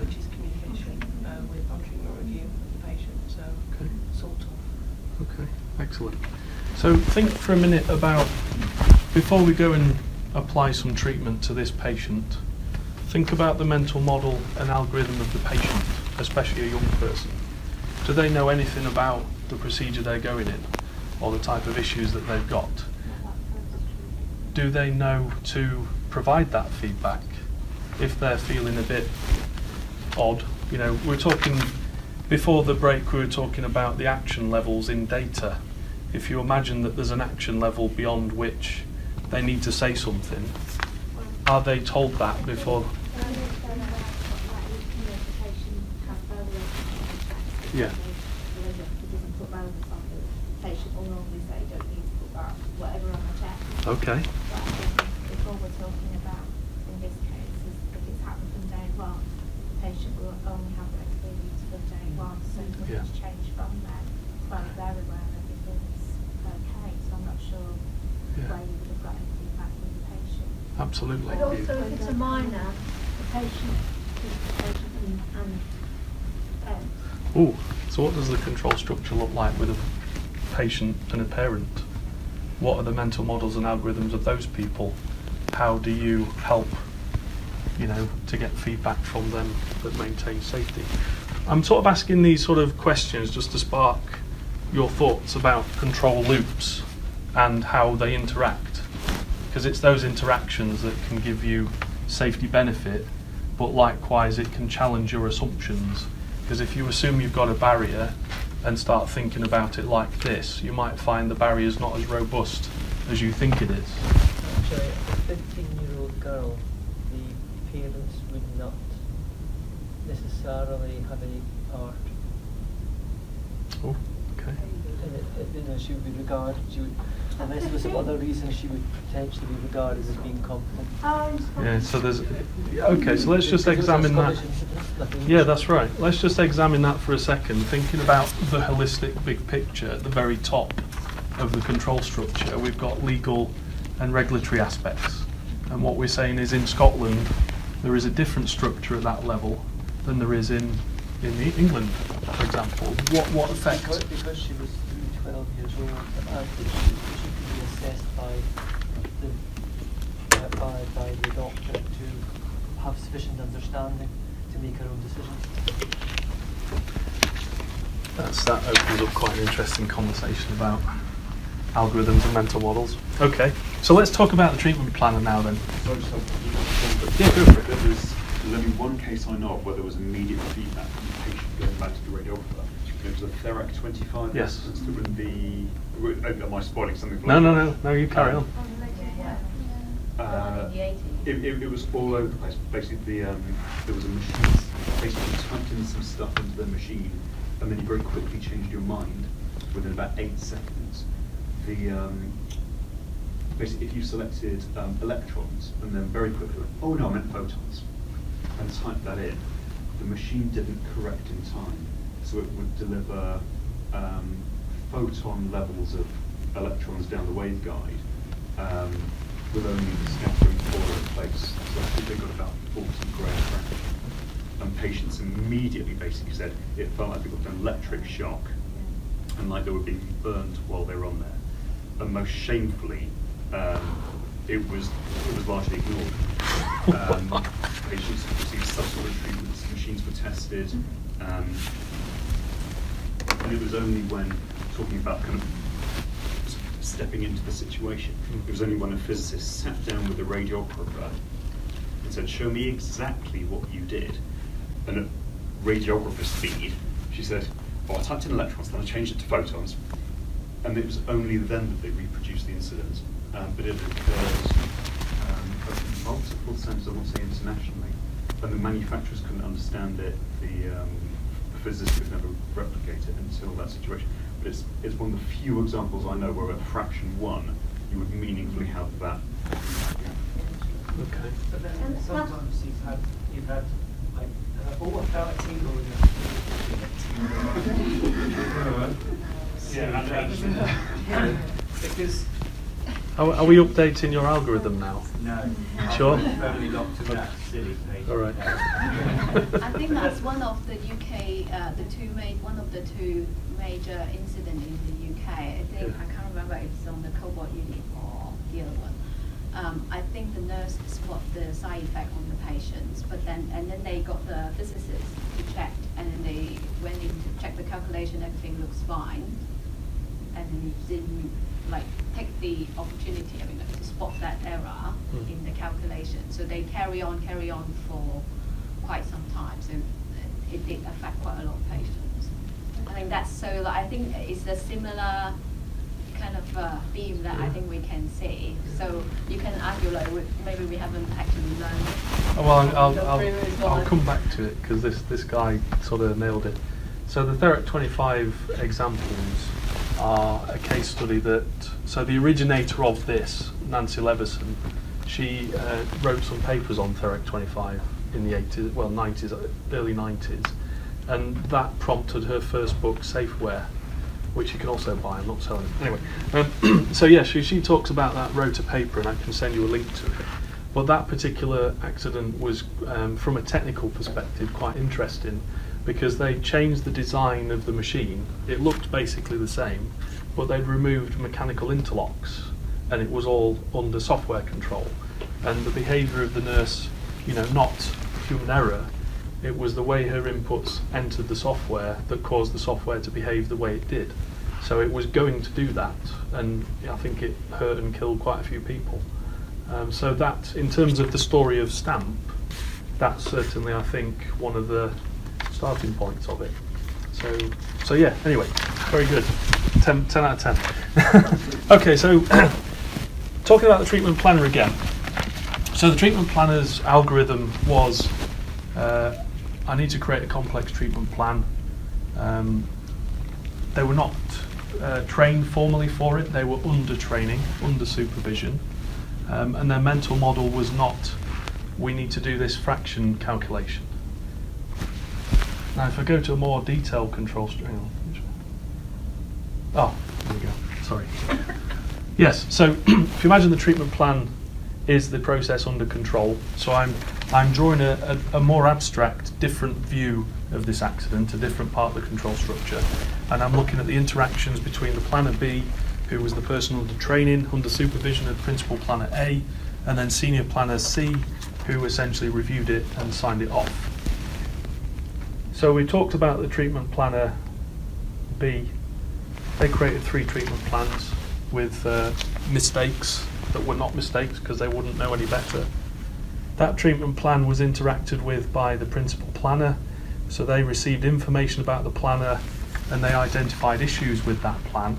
which is communication with on treatment review of the patient. So Okay. sort of. Okay. Excellent. So think for a minute about, before we go and apply some treatment to this patient, think about the mental model and algorithm of the patient, especially a young person. Do they know anything about the procedure they're going in or the type of issues that they've got? Do they know to provide that feedback if they're feeling a bit odd? We're talking, before the break we were talking about the action levels in data. If you imagine that there's an action level beyond which they need to say something, are they told that before? Yeah. Okay. If all we're talking about in this case is if it's happened from day one, the patient will only have the experience from day one, so Yeah. nothing's changed from there. But they're aware everything's okay, so I'm not sure Yeah. where you would have got any feedback from the patient. Absolutely. But also if it's a minor, the patient and parents. Ooh, so what does the control structure look like with a patient and a parent? What are the mental models and algorithms of those people? How do you help, to get feedback from them that maintains safety? I'm sort of asking these sort of questions just to spark your thoughts about control loops and how they interact. Because it's those interactions that can give you safety benefit, but likewise it can challenge your assumptions. Because if you assume you've got a barrier and start thinking about it like this, you might find the barrier is not as robust as you think it is? Actually, a 15-year-old girl, the parents would not necessarily have any part. Oh, okay. She would be regarded, unless there was some other reason, she would potentially be regarded as being competent. Yeah, so there's, okay, so let's just examine that. Yeah, that's right. Let's just examine that for a second, thinking about the holistic big picture. At the very top of the control structure, we've got legal and regulatory aspects. And what we're saying is in Scotland, there is a different structure at that level than there is in England, for example. What effect? Because she was 12 years old, she could be assessed by the doctor to have sufficient understanding to make her own decisions. That opens up quite an interesting conversation about algorithms and mental models. Okay, so let's talk about the treatment planner now then. Sorry, just Yeah, go for it. There's only one case I know of where there was immediate feedback from the patient going back to the radiographer. It was a Therac 25 Yes. instance that would be. Am I spoiling something? For No, you carry on. It was all over the place. Basically, there was a machine. Basically, you typed in some stuff into the machine, and then you very quickly changed your mind within about 8 seconds. Basically, if you selected electrons, and then very quickly went, oh no, I meant photons, and typed that in, the machine didn't correct in time, so it would deliver photon levels of electrons down the waveguide with only the scattering core in place. So I think they got about 40 gray French. And patients immediately basically said it felt like they got an electric shock and like they were being burned while they were on there. And most shamefully, it was largely ignored. Patients received subsequent treatments, machines were tested, and it was only when talking about kind of stepping into the situation, it was only when a physicist sat down with the radiographer and said, show me exactly what you did. And at radiographer speed, she said, oh, I typed in electrons, then I changed it to photons. And it was only then that they reproduced the incident. But it occurred at multiple centres, I won't say internationally, and the manufacturers couldn't understand it, the physicists could never replicate it until that situation. But it's one of the few examples I know where at fraction 1 you would meaningfully have that. Okay. But then sometimes you've had like, oh, I felt a tingle in the because Are we updating your algorithm now? No. Sure? Only locked to that silly page. All right. I think that's one of the UK, one of the two major incidents in the UK. I think, Yeah. I can't remember if it's on the cobalt unit or the other one. I think the nurse spot the side effect on the patients, but then they got the physicist to check, and then they went in to check the calculation, everything looks fine, and then he didn't take the opportunity, to spot that error in the calculation. So they carry on for quite some time. So it did affect quite a lot of patients. I think that's so. I think it's a similar kind of theme that I think we can see. So you can argue maybe we haven't actually learned. Well, I'll come back to it because this guy sort of nailed it. So the Therac 25 examples are a case study that, so the originator of this, Nancy Leveson, she wrote some papers on Therac 25 in the 90s, early 90s, and that prompted her first book, Safeware, which you can also buy. I'm not selling it. Anyway, so yeah, she talks about that, wrote a paper, and I can send you a link to it. But that particular accident was, from a technical perspective, quite interesting, because they changed the design of the machine. It looked basically the same, but they'd removed mechanical interlocks, and it was all under software control. And the behaviour of the nurse, not human error, it was the way her inputs entered the software that caused the software to behave the way it did. So it was going to do that, and I think it hurt and killed quite a few people. So that, in terms of the story of STAMP, that's certainly, I think, one of the starting points of it. So yeah, anyway, very good. 10 out of 10. Okay, so talking about the treatment planner again. So the treatment planner's algorithm was, I need to create a complex treatment plan. They were not trained formally for it, they were under training, under supervision, and their mental model was not, we need to do this fraction calculation. Now if I go to a more detailed control string, oh, there we go, sorry. Yes, so if you imagine the treatment plan is the process under control, so I'm drawing a more abstract, different view of this accident, a different part of the control structure, and I'm looking at the interactions between the planner B, who was the person under training, under supervision of principal planner A, and then senior planner C, who essentially reviewed it and signed it off. So we talked about the treatment planner B. They created 3 treatment plans with mistakes that were not mistakes because they wouldn't know any better. That treatment plan was interacted with by the principal planner, so they received information about the planner and they identified issues with that plan.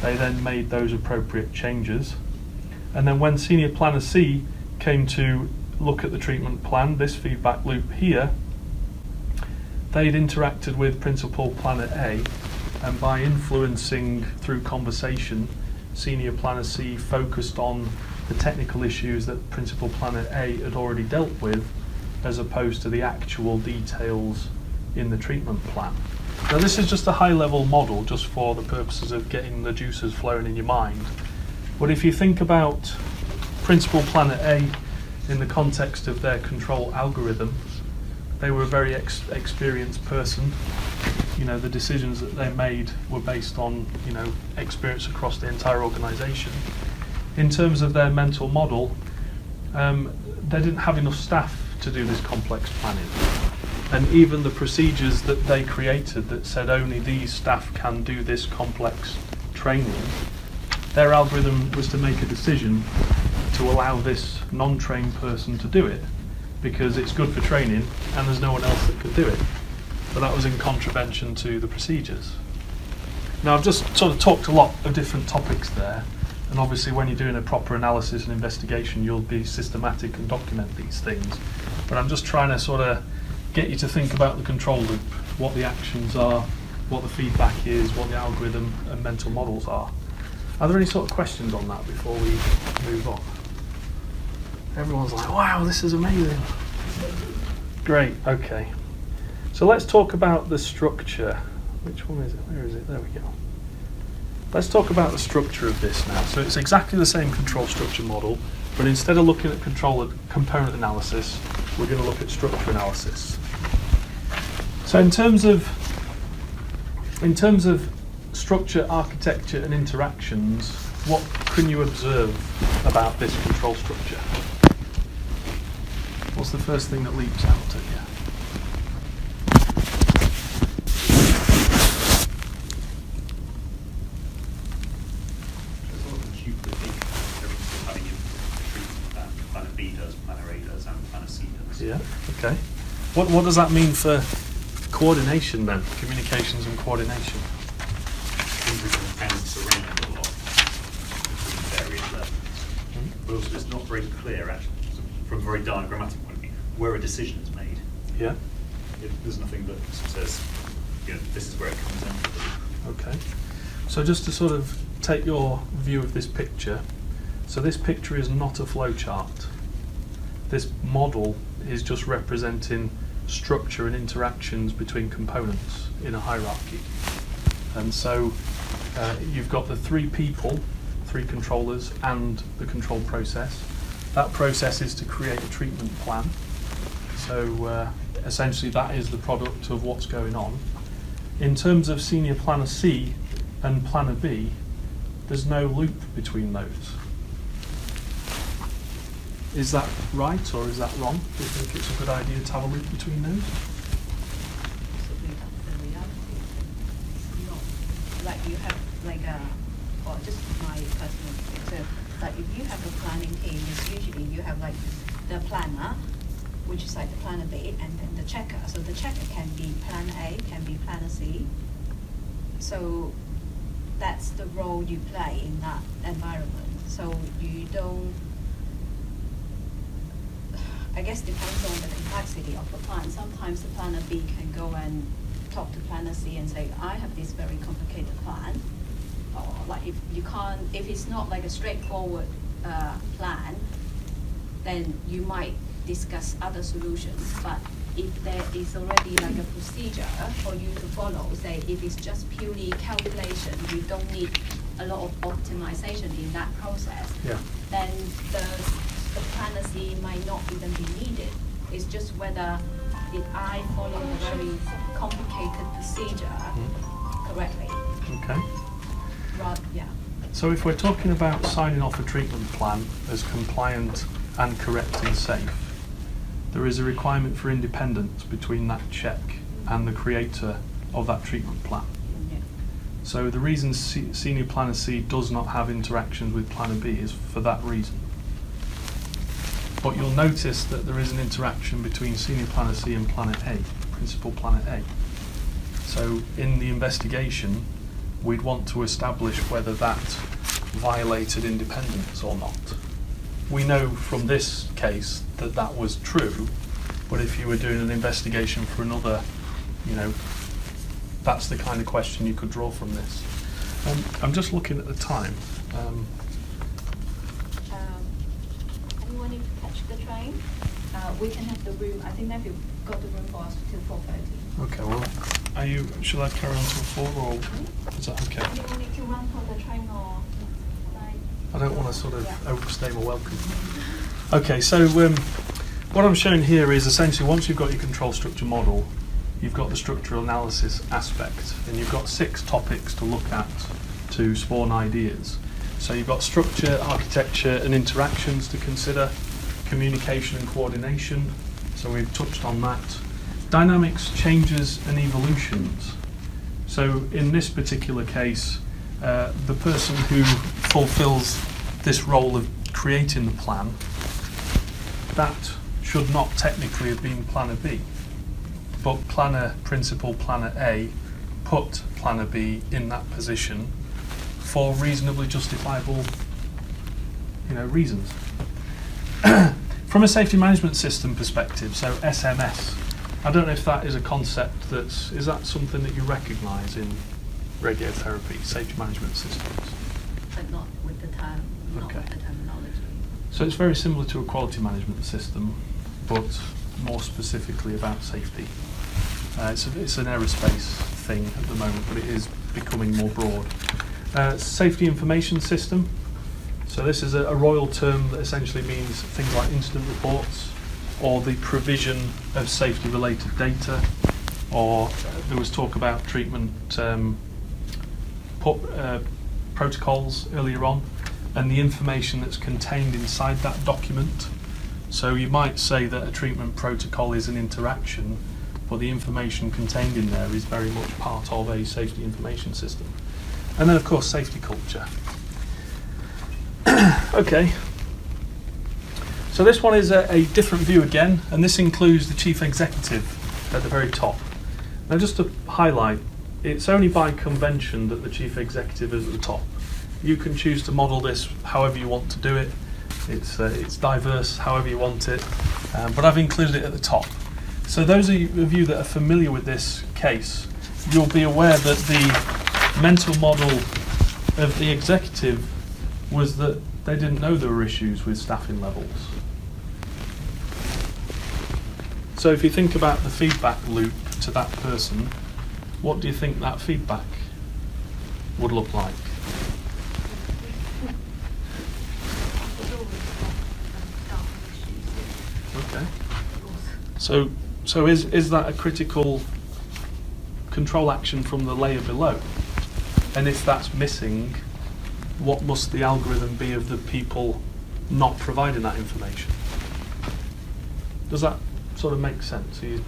They then made those appropriate changes. And then when senior planner C came to look at the treatment plan, this feedback loop here, they'd interacted with principal planner A, and by influencing through conversation, senior planner C focused on the technical issues that principal planner A had already dealt with, as opposed to the actual details in the treatment plan. Now this is just a high-level model, just for the purposes of getting the juices flowing in your mind. But if you think about principal planner A in the context of their control algorithm, they were a very experienced person. You know, the decisions that they made were based on, you know, experience across the entire organisation. In terms of their mental model, they didn't have enough staff to do this complex planning. And even the procedures that they created that said only these staff can do this complex training, their algorithm was to make a decision to allow this non-trained person to do it because it's good for training and there's no one else that could do it. But that was in contravention to the procedures. Now I've just sort of talked a lot of different topics there, and obviously when you're doing a proper analysis and investigation you'll be systematic and document these things. But I'm just trying to sort of get you to think about the control loop, what the actions are, what the feedback is, what the algorithm and mental models are. Are there any sort of questions on that before we move on? Everyone's like, wow, this is amazing. Great, okay. So let's talk about the structure. Which one is it? Where is it? There we go. Let's talk about the structure of this now. So it's exactly the same control structure model, but instead of looking at component analysis, we're going to look at structure analysis. So in terms of structure, architecture and interactions, what can you observe about this control structure? What's the first thing that leaps out at you? Sort of cupidity, everything's having in treatment planner B does, planner A does, and planner C does. Yeah, okay. What does that mean for coordination then? Communications and coordination? Things we can bounce around a lot between various levels. But also it's not very clear, actually, from a very diagrammatic point of view, where a decision is made. Yeah. There's nothing that says, you know, this is where it comes in. Okay. So just to sort of take your view of this picture, so this picture is not a flowchart. This model is just representing structure and interactions between components in a hierarchy. And so you've got the 3 people, 3 controllers, and the control process. That process is to create a treatment plan. So essentially that is the product of what's going on. In terms of senior planner C and planner B, there's no loop between those. Is that right or is that wrong? Do you think it's a good idea to have a loop between those? Possibly that's the reality. It's not like you have like a, or just my personal experience. So like if you have a planning team, it's usually you have like the planner, which is like the planner B, and then the checker. So the checker can be planner A, can be planner C. So that's the role you play in that environment. So you don't, I guess depends on the complexity of the plan. Sometimes the planner B can go and talk to planner C and say, I have this very complicated plan. Or like if you can't, if it's not like a straightforward plan, then you might discuss other solutions. But if there is already like a procedure for you to follow, say if it's just purely calculation, you don't need a lot of optimization in that process, Yeah. then the planner C might not even be needed. It's just whether did I follow the very complicated procedure correctly. Okay. Yeah. So if we're talking about signing off a treatment plan as compliant and correct and safe, there is a requirement for independence between that check and the creator of that treatment plan. Yeah. So the reason Senior Planner C does not have interactions with Planner B is for that reason. But you'll notice that there is an interaction between Senior Planner C and Planner A, Principal Planner A. So in the investigation, we'd want to establish whether that violated independence or not. We know from this case that that was true, but if you were doing an investigation for another, that's the kind of question you could draw from this. I'm just looking at the time. Anyone need to catch the train? We can have the room. I think Matthew got the room for us till 4:30. Okay, well, shall I carry on till 4 or is that okay? Anyone need to run for the train or? I don't want to sort of overstay my welcome. Okay, so what I'm showing here is essentially once you've got your control structure model, you've got the structural analysis aspect, and you've got 6 topics to look at to spawn ideas. So you've got structure, architecture, and interactions to consider, communication and coordination. So we've touched on that. Dynamics, changes, and evolutions. So in this particular case, the person who fulfills this role of creating the plan, that should not technically have been Planner B. But Principal Planner A put Planner B in that position for reasonably justifiable, reasons. From a safety management system perspective, so SMS, I don't know if that is a concept is that something that you recognise in radiotherapy, safety management systems? But not with the term, not Okay. with the terminology. So it's very similar to a quality management system, but more specifically about safety. It's an aerospace thing at the moment, but it is becoming more broad. Safety information system. So this is a royal term that essentially means things like incident reports or the provision of safety-related data, or there was talk about treatment protocols earlier on, and the information that's contained inside that document. So you might say that a treatment protocol is an interaction, but the information contained in there is very much part of a safety information system. And then of course safety culture. Okay, so this one is a different view again, and this includes the chief executive at the very top. Now just to highlight, it's only by convention that the chief executive is at the top. You can choose to model this however you want to do it. It's diverse however you want it, but I've included it at the top. So those of you that are familiar with this case, you'll be aware that the mental model of the executive was that they didn't know there were issues with staffing levels. So if you think about the feedback loop to that person, what do you think that feedback would look like? Okay. So is that a critical control action from the layer below? And if that's missing, what must the algorithm be of the people not providing that information? Does that sort of make sense? Okay,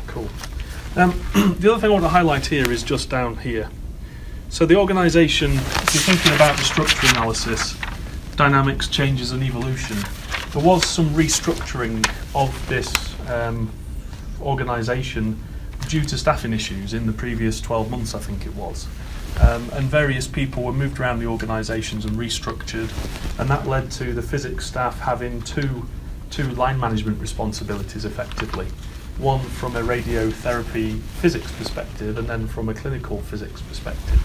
cool. The other thing I want to highlight here is just down here. So the organisation, if you're thinking about the structure analysis, dynamics, changes and evolution, there was some restructuring of this organisation due to staffing issues in the previous 12 months, I think it was. and various people were moved around the organisations and restructured, and that led to the physics staff having two line management responsibilities effectively. One from a radiotherapy physics perspective and then from a clinical physics perspective.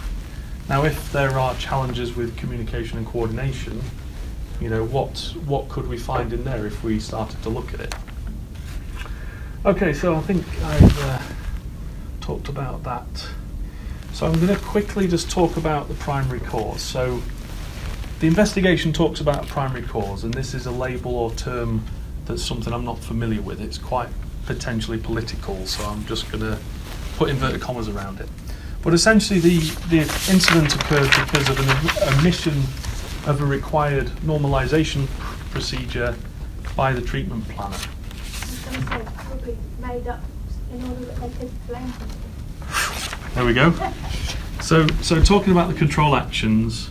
Now if there are challenges with communication and coordination, you know, what could we find in there if we started to look at it? Okay, so I think I've talked about that. So I'm going to quickly just talk about the primary cause. So the investigation talks about a primary cause, and this is a label or term that's something I'm not familiar with. It's quite potentially political, so I'm just going to put inverted commas around it. But essentially the incident occurred because of an omission of a required normalisation procedure by the treatment planner. I was going to say, it would be made up in order that they could blame something. There we go. So talking about the control actions,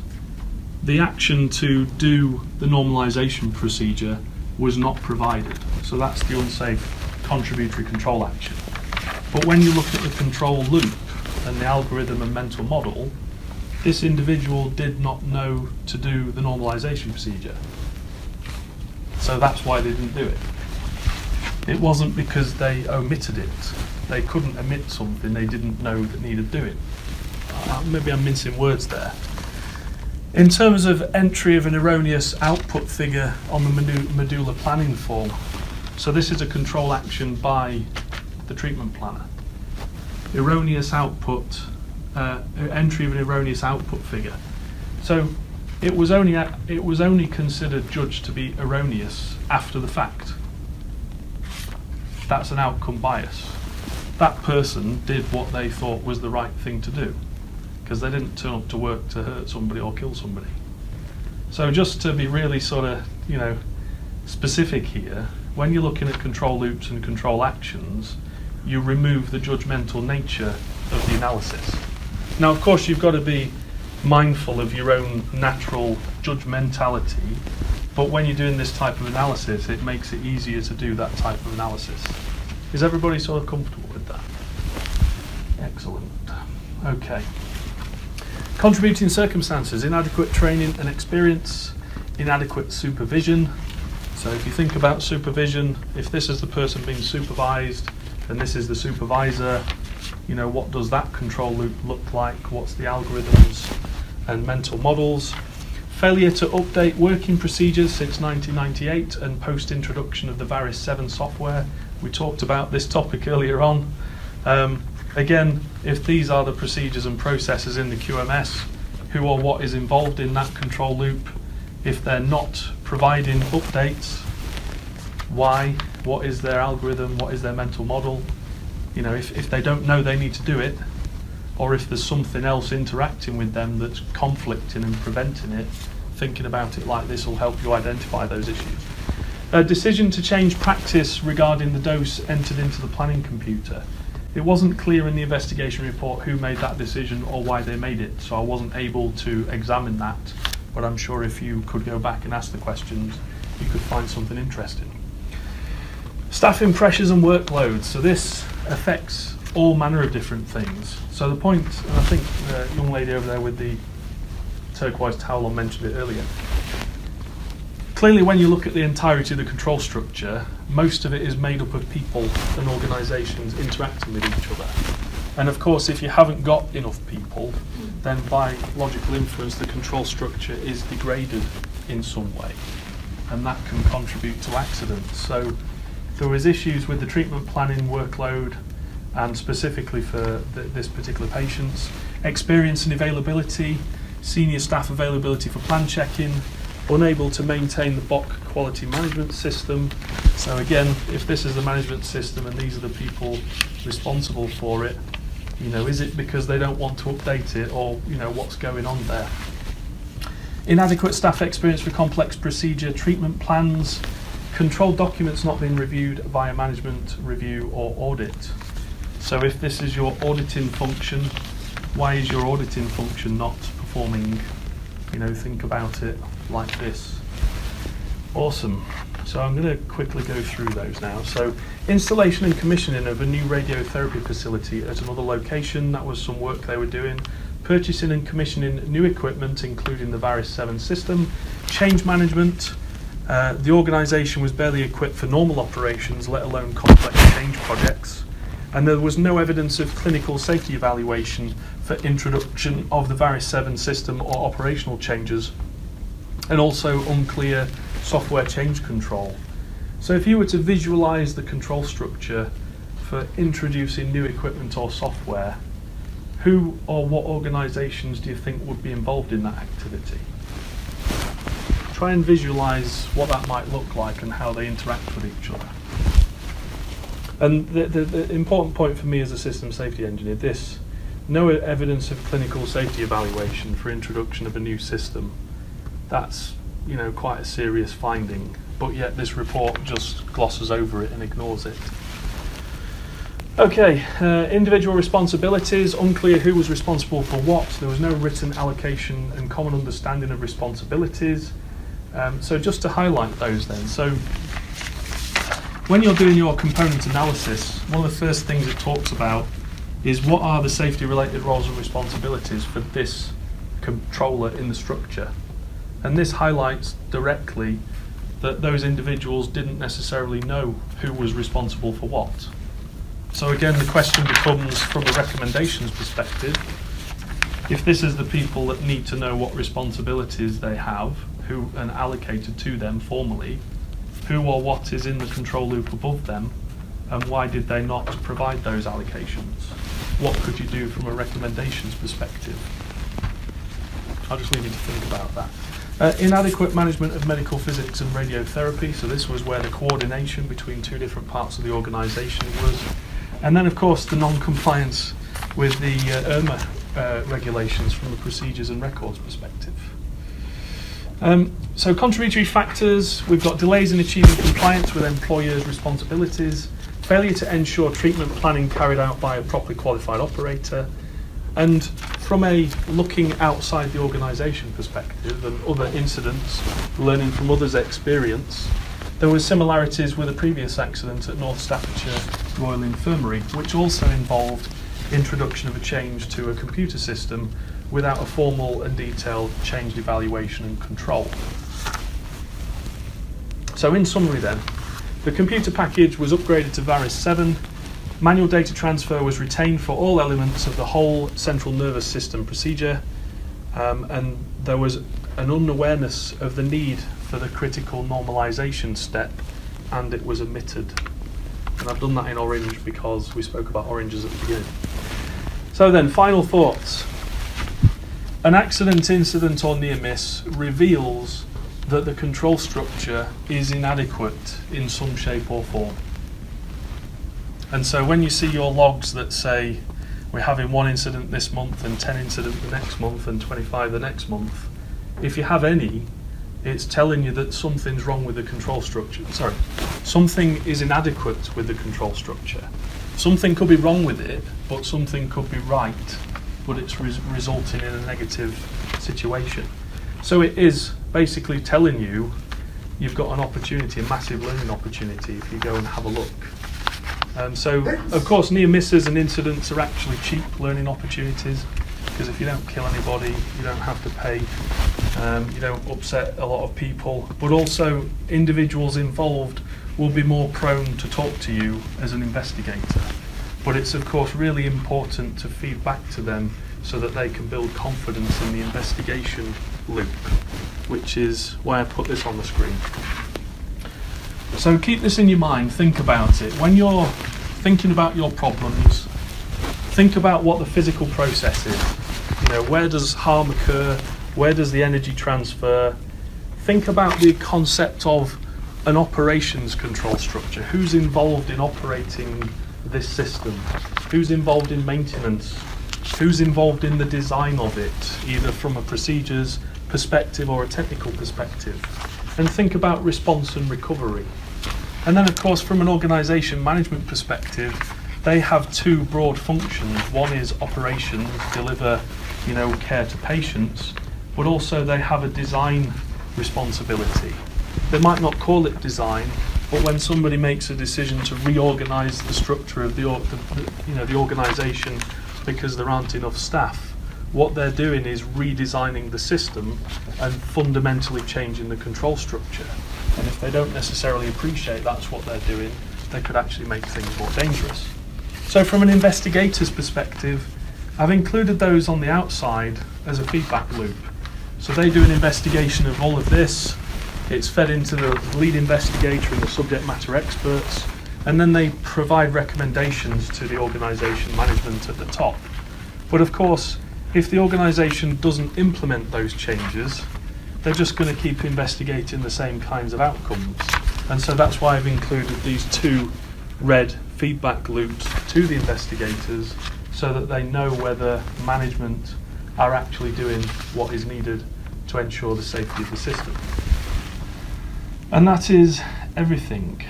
the action to do the normalisation procedure was not provided. So that's the unsafe contributory control action. But when you look at the control loop and the algorithm and mental model, this individual did not know to do the normalisation procedure. So that's why they didn't do it. It wasn't because they omitted it. They couldn't omit something they didn't know that needed doing. Maybe I'm mincing words there. In terms of entry of an erroneous output figure on the medulla planning form, so this is a control action by the treatment planner. Erroneous output, entry of an erroneous output figure. So it was only considered judged to be erroneous after the fact. That's an outcome bias. That person did what they thought was the right thing to do, because they didn't turn up to work to hurt somebody or kill somebody. So just to be really sort of, you know, specific here, when you're looking at control loops and control actions, you remove the judgmental nature of the analysis. Now, of course, you've got to be mindful of your own natural judgmentality, but when you're doing this type of analysis, it makes it easier to do that type of analysis. Is everybody sort of comfortable with that? Excellent. Okay. Contributing circumstances: inadequate training and experience, inadequate supervision. So if you think about supervision, if this is the person being supervised and this is the supervisor, you know, what does that control loop look like? What's the algorithms and mental models? Failure to update working procedures since 1998 and post-introduction of the Varus 7 software. We talked about this topic earlier on. Again, if these are the procedures and processes in the QMS, who or what is involved in that control loop? If they're not providing updates, why? What is their algorithm? What is their mental model? You know, if they don't know they need to do it, or if there's something else interacting with them that's conflicting and preventing it, thinking about it like this will help you identify those issues. A decision to change practice regarding the dose entered into the planning computer. It wasn't clear in the investigation report who made that decision or why they made it, so I wasn't able to examine that, but I'm sure if you could go back and ask the questions, you could find something interesting. Staffing pressures and workloads. So this affects all manner of different things. So the point, and I think the young lady over there with the turquoise towel on mentioned it earlier. Clearly, when you look at the entirety of the control structure, most of it is made up of people and organisations interacting with each other. And of course, if you haven't got enough people, then by logical inference, the control structure is degraded in some way. And that can contribute to accidents. So there was issues with the treatment planning workload, and specifically for this particular patient's experience and availability, senior staff availability for plan checking, unable to maintain the BOC quality management system. So again, if this is the management system and these are the people responsible for it, you know, is it because they don't want to update it, or, you know, what's going on there? Inadequate staff experience for complex procedure treatment plans, control documents not being reviewed via management review or audit. So if this is your auditing function, why is your auditing function not performing? You know, think about it like this. Awesome. So I'm going to quickly go through those now. So Installation and commissioning of a new radiotherapy facility at another location, that was some work they were doing. Purchasing and commissioning new equipment, including the Varys 7 system. Change management. The organisation was barely equipped for normal operations, let alone complex change projects. And there was no evidence of clinical safety evaluation for introduction of the Varys 7 system or operational changes. And also unclear software change control. So if you were to visualise the control structure for introducing new equipment or software, who or what organisations do you think would be involved in that activity? Try and visualise what that might look like and how they interact with each other. And the important point for me as a system safety engineer, no evidence of clinical safety evaluation for introduction of a new system. That's, quite a serious finding, but yet this report just glosses over it and ignores it. Okay, individual responsibilities, unclear who was responsible for what. There was no written allocation and common understanding of responsibilities. So just to highlight those then. So when you're doing your component analysis, one of the first things it talks about is what are the safety related roles and responsibilities for this controller in the structure. And this highlights directly that those individuals didn't necessarily know who was responsible for what. So again, the question becomes, from a recommendations perspective, if this is the people that need to know what responsibilities they have, who and allocated to them formally, who or what is in the control loop above them, and why did they not provide those allocations? What could you do from a recommendations perspective? I'll just leave you to think about that. Inadequate management of medical physics and radiotherapy, so this was where the coordination between two different parts of the organisation was. And then of course the non-compliance with the IRMA regulations from the procedures and records perspective. So contributory factors, we've got delays in achieving compliance with employers' responsibilities, failure to ensure treatment planning carried out by a properly qualified operator, and from a looking outside the organisation perspective and other incidents, learning from others' experience, there were similarities with a previous accident at North Staffordshire Royal Infirmary, which also involved introduction of a change to a computer system without a formal and detailed change evaluation and control. So in summary then, the computer package was upgraded to Varys 7, manual data transfer was retained for all elements of the whole central nervous system procedure, and there was an unawareness of the need for the critical normalisation step, and it was omitted. And I've done that in orange because we spoke about oranges at the beginning. So then, final thoughts. An accident, incident or near miss reveals that the control structure is inadequate in some shape or form. And so when you see your logs that say we're having 1 incident this month and 10 incidents the next month and 25 the next month, if you have any, it's telling you that something's wrong with the control structure. Sorry, something is inadequate with the control structure. Something could be wrong with it, but something could be right, but it's resulting in a negative situation. So it is basically telling you you've got an opportunity, a massive learning opportunity if you go and have a look. So, of course, near misses and incidents are actually cheap learning opportunities, because if you don't kill anybody, you don't have to pay, you don't upset a lot of people, but also individuals involved will be more prone to talk to you as an investigator. But it's, of course, really important to feed back to them so that they can build confidence in the investigation loop, which is why I put this on the screen. So keep this in your mind, think about it. When you're thinking about your problems, think about what the physical process is. Where does harm occur? Where does the energy transfer? Think about the concept of an operations control structure. Who's involved in operating this system? Who's involved in maintenance? Who's involved in the design of it, either from a procedures perspective or a technical perspective? And think about response and recovery. And then, of course, from an organisation management perspective, they have 2 broad functions. One is operations, deliver, care to patients, but also they have a design responsibility. They might not call it design, But when somebody makes a decision to reorganise the structure of the organisation because there aren't enough staff, what they're doing is redesigning the system and fundamentally changing the control structure. And if they don't necessarily appreciate that's what they're doing, they could actually make things more dangerous. So from an investigator's perspective, I've included those on the outside as a feedback loop. So they do an investigation of all of this. It's fed into the lead investigator and the subject matter experts, and then they provide recommendations to the organisation management at the top. But of course, if the organisation doesn't implement those changes, they're just going to keep investigating the same kinds of outcomes. And so that's why I've included these 2 red feedback loops to the investigators, so that they know whether management are actually doing what is needed to ensure the safety of the system. And that is everything.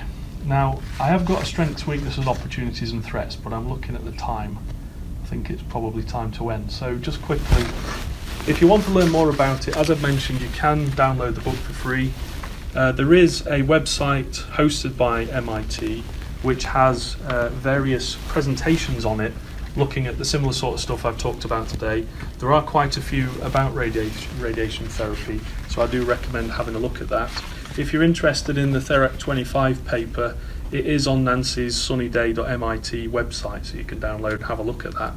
Now, I have got a strengths, weaknesses, opportunities and threats, but I'm looking at the time. I think it's probably time to end. So just quickly, if you want to learn more about it, as I've mentioned, you can download the book for free. There is a website hosted by MIT which has various presentations on it, looking at the similar sort of stuff I've talked about today. There are quite a few about radiation therapy, so I do recommend having a look at that. If you're interested in the Therac 25 paper, it is on Nancy's sunnyday.mit website, so you can download and have a look at that.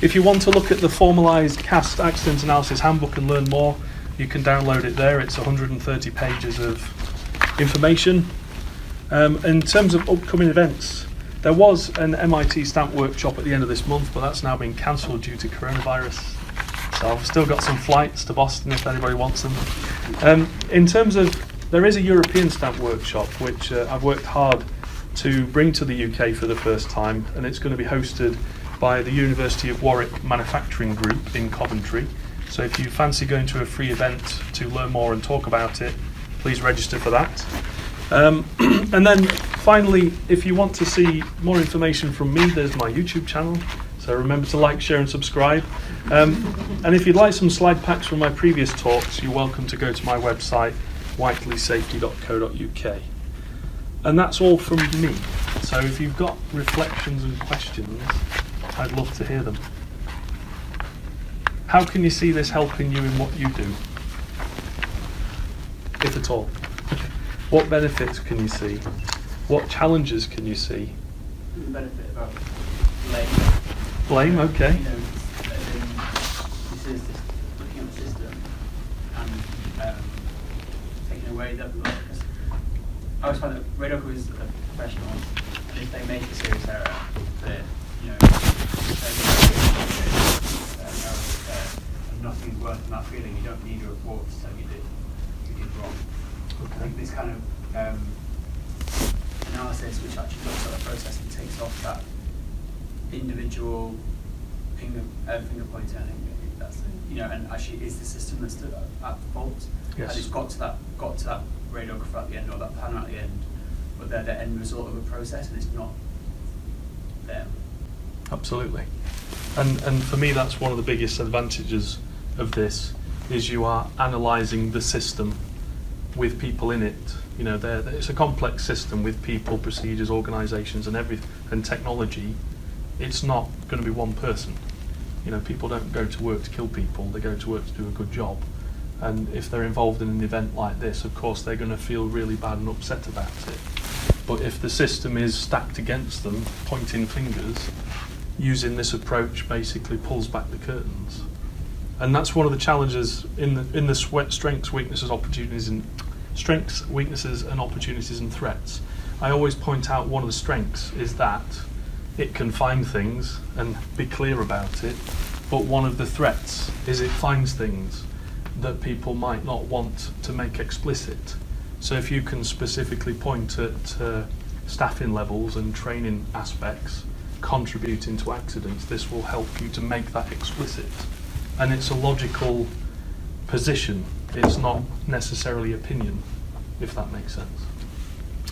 If you want to look at the formalised CAST Accident Analysis Handbook and learn more, you can download it there. It's 130 pages of information. In terms of upcoming events, there was an MIT stamp workshop at the end of this month, but that's now been cancelled due to coronavirus. So I've still got some flights to Boston if anybody wants them. In terms of, there is a European stamp workshop which I've worked hard to bring to the UK for the first time, and it's going to be hosted by the University of Warwick Manufacturing Group in Coventry. So if you fancy going to a free event to learn more and talk about it, please register for that. And then finally, if you want to see more information from me, there's my YouTube channel. So remember to like, share and subscribe. And if you'd like some slide packs from my previous talks, you're welcome to go to my website, whiteleysafety.co.uk. And that's all from me. So if you've got reflections and questions, I'd love to hear them. How can you see this helping you in what you do, if at all? What benefits can you see? What challenges can you see? The benefit about blame. Blame, okay. You know, this is just looking at the system and taking away that. I always find that radiographers is a professional, and if they make a serious error, they're, you know, and nothing's worse than that feeling. You don't need a report to tell you did wrong. I think this kind of analysis, which actually looks at the process and takes off that individual finger pointing, I think that's, you know, and actually is the system that's at fault. Yes. And it's got to that radiographer at the end, or that planner at the end, but they're the end result of a process, and it's not them. Absolutely. And for me, that's one of the biggest advantages of this, is you are analysing the system with people in it. You know, it's a complex system with people, procedures, organisations, and technology. It's not going to be one person. You know, people don't go to work to kill people; they go to work to do a good job. And if they're involved in an event like this, of course, they're going to feel really bad and upset about it. But if the system is stacked against them, pointing fingers, using this approach basically pulls back the curtains. And that's one of the challenges in the strengths, weaknesses, and opportunities and threats. I always point out one of the strengths is that it can find things and be clear about it, but one of the threats is it finds things that people might not want to make explicit. So if you can specifically point at staffing levels and training aspects contributing to accidents, this will help you to make that explicit. And it's a logical position. It's not necessarily opinion, if that makes sense.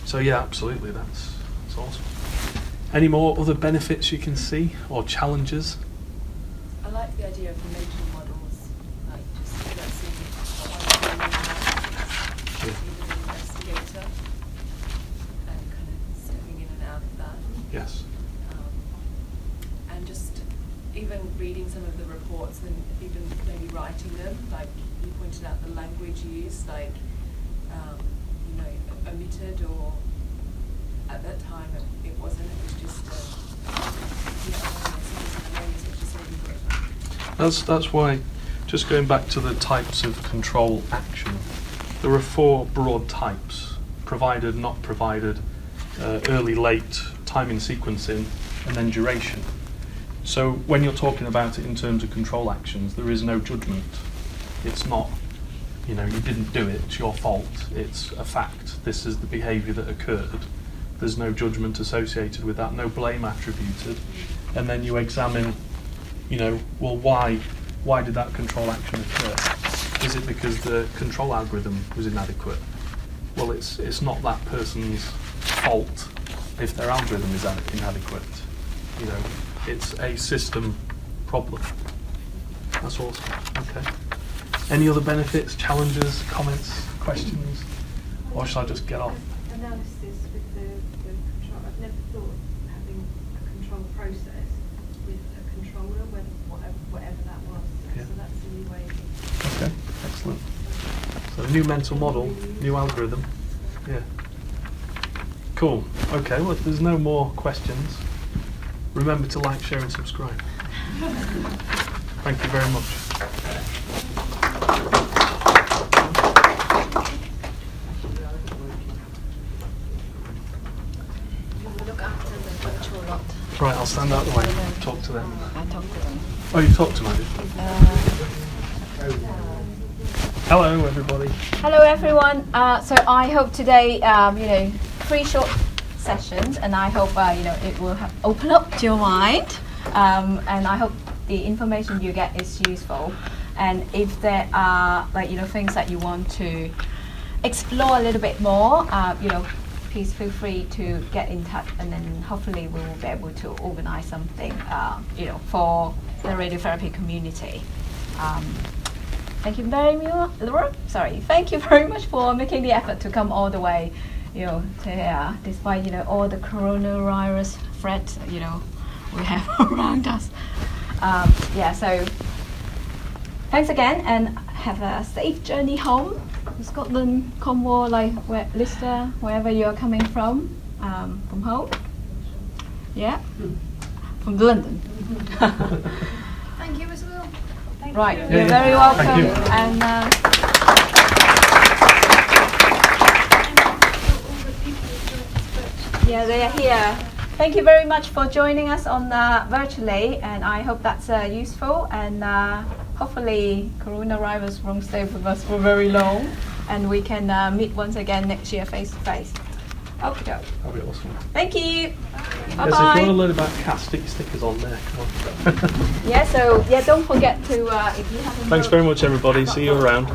So yeah, absolutely, that's awesome. Any more other benefits you can see or challenges? I like the idea of the mental models, like just let's see what an investigator. and just even reading some of the reports and even maybe writing them, like you pointed out the language used, like, you know, omitted, or at that time it wasn't, it was just, you know, which is really good. That's why, just going back to the types of control action, there are 4 broad types: provided, not provided, early, late, timing, sequencing, and then duration. So when you're talking about it in terms of control actions, there is no judgment. It's not, you know, you didn't do it, it's your fault. It's a fact. This is the behaviour that occurred. There's no judgment associated with that, no blame attributed. And then you examine, you know, well, why did that control action occur? Is it because the control algorithm was inadequate? Well, it's not that person's fault if their algorithm is inadequate. You know, it's a system problem. That's awesome. Okay. Any other benefits, challenges, comments, questions? Or shall I just get off? Analysis with the control. I've never thought of having a control process with a controller, whatever that was. Yeah. So that's a new way. Okay, excellent. So new mental model, new algorithm. Yeah. Cool. Okay, well, if there's no more questions, remember to like, share and subscribe. Thank you very much. Look after the virtual lot. Right, I'll stand out the way. Talk to them. I talked to them. Oh, you talked to me, did you? Hello, everybody. Hello, everyone. So I hope today, 3 short sessions, and I hope it will open up your mind, and I hope the information you get is useful. And if there are things that you want to explore a little bit more, please feel free to get in touch, and then hopefully we will be able to organize something for the radiotherapy community. Thank you very much for making the effort to come all the way, to here, despite all the coronavirus threat we have around us. So thanks again, and have a safe journey home, Scotland, Cornwall, Leicester, wherever you're coming from home. Yeah, from London. Thank you as well. Right, you're very welcome. Thank you. And yeah, they are here. Thank you very much for joining us on virtually, and I hope that's useful. And hopefully, coronavirus won't stay with us for very long, and we can meet once again next year face to face. Okay. That'll be awesome. Thank you. Yes, Bye if you bye. want to learn about CAS, stick your stickers on there. Come on. Don't forget to if you haven't. Thanks very much, everybody. See you around.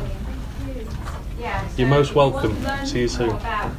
Yeah, You're so most if you want welcome. to learn See you soon. more about,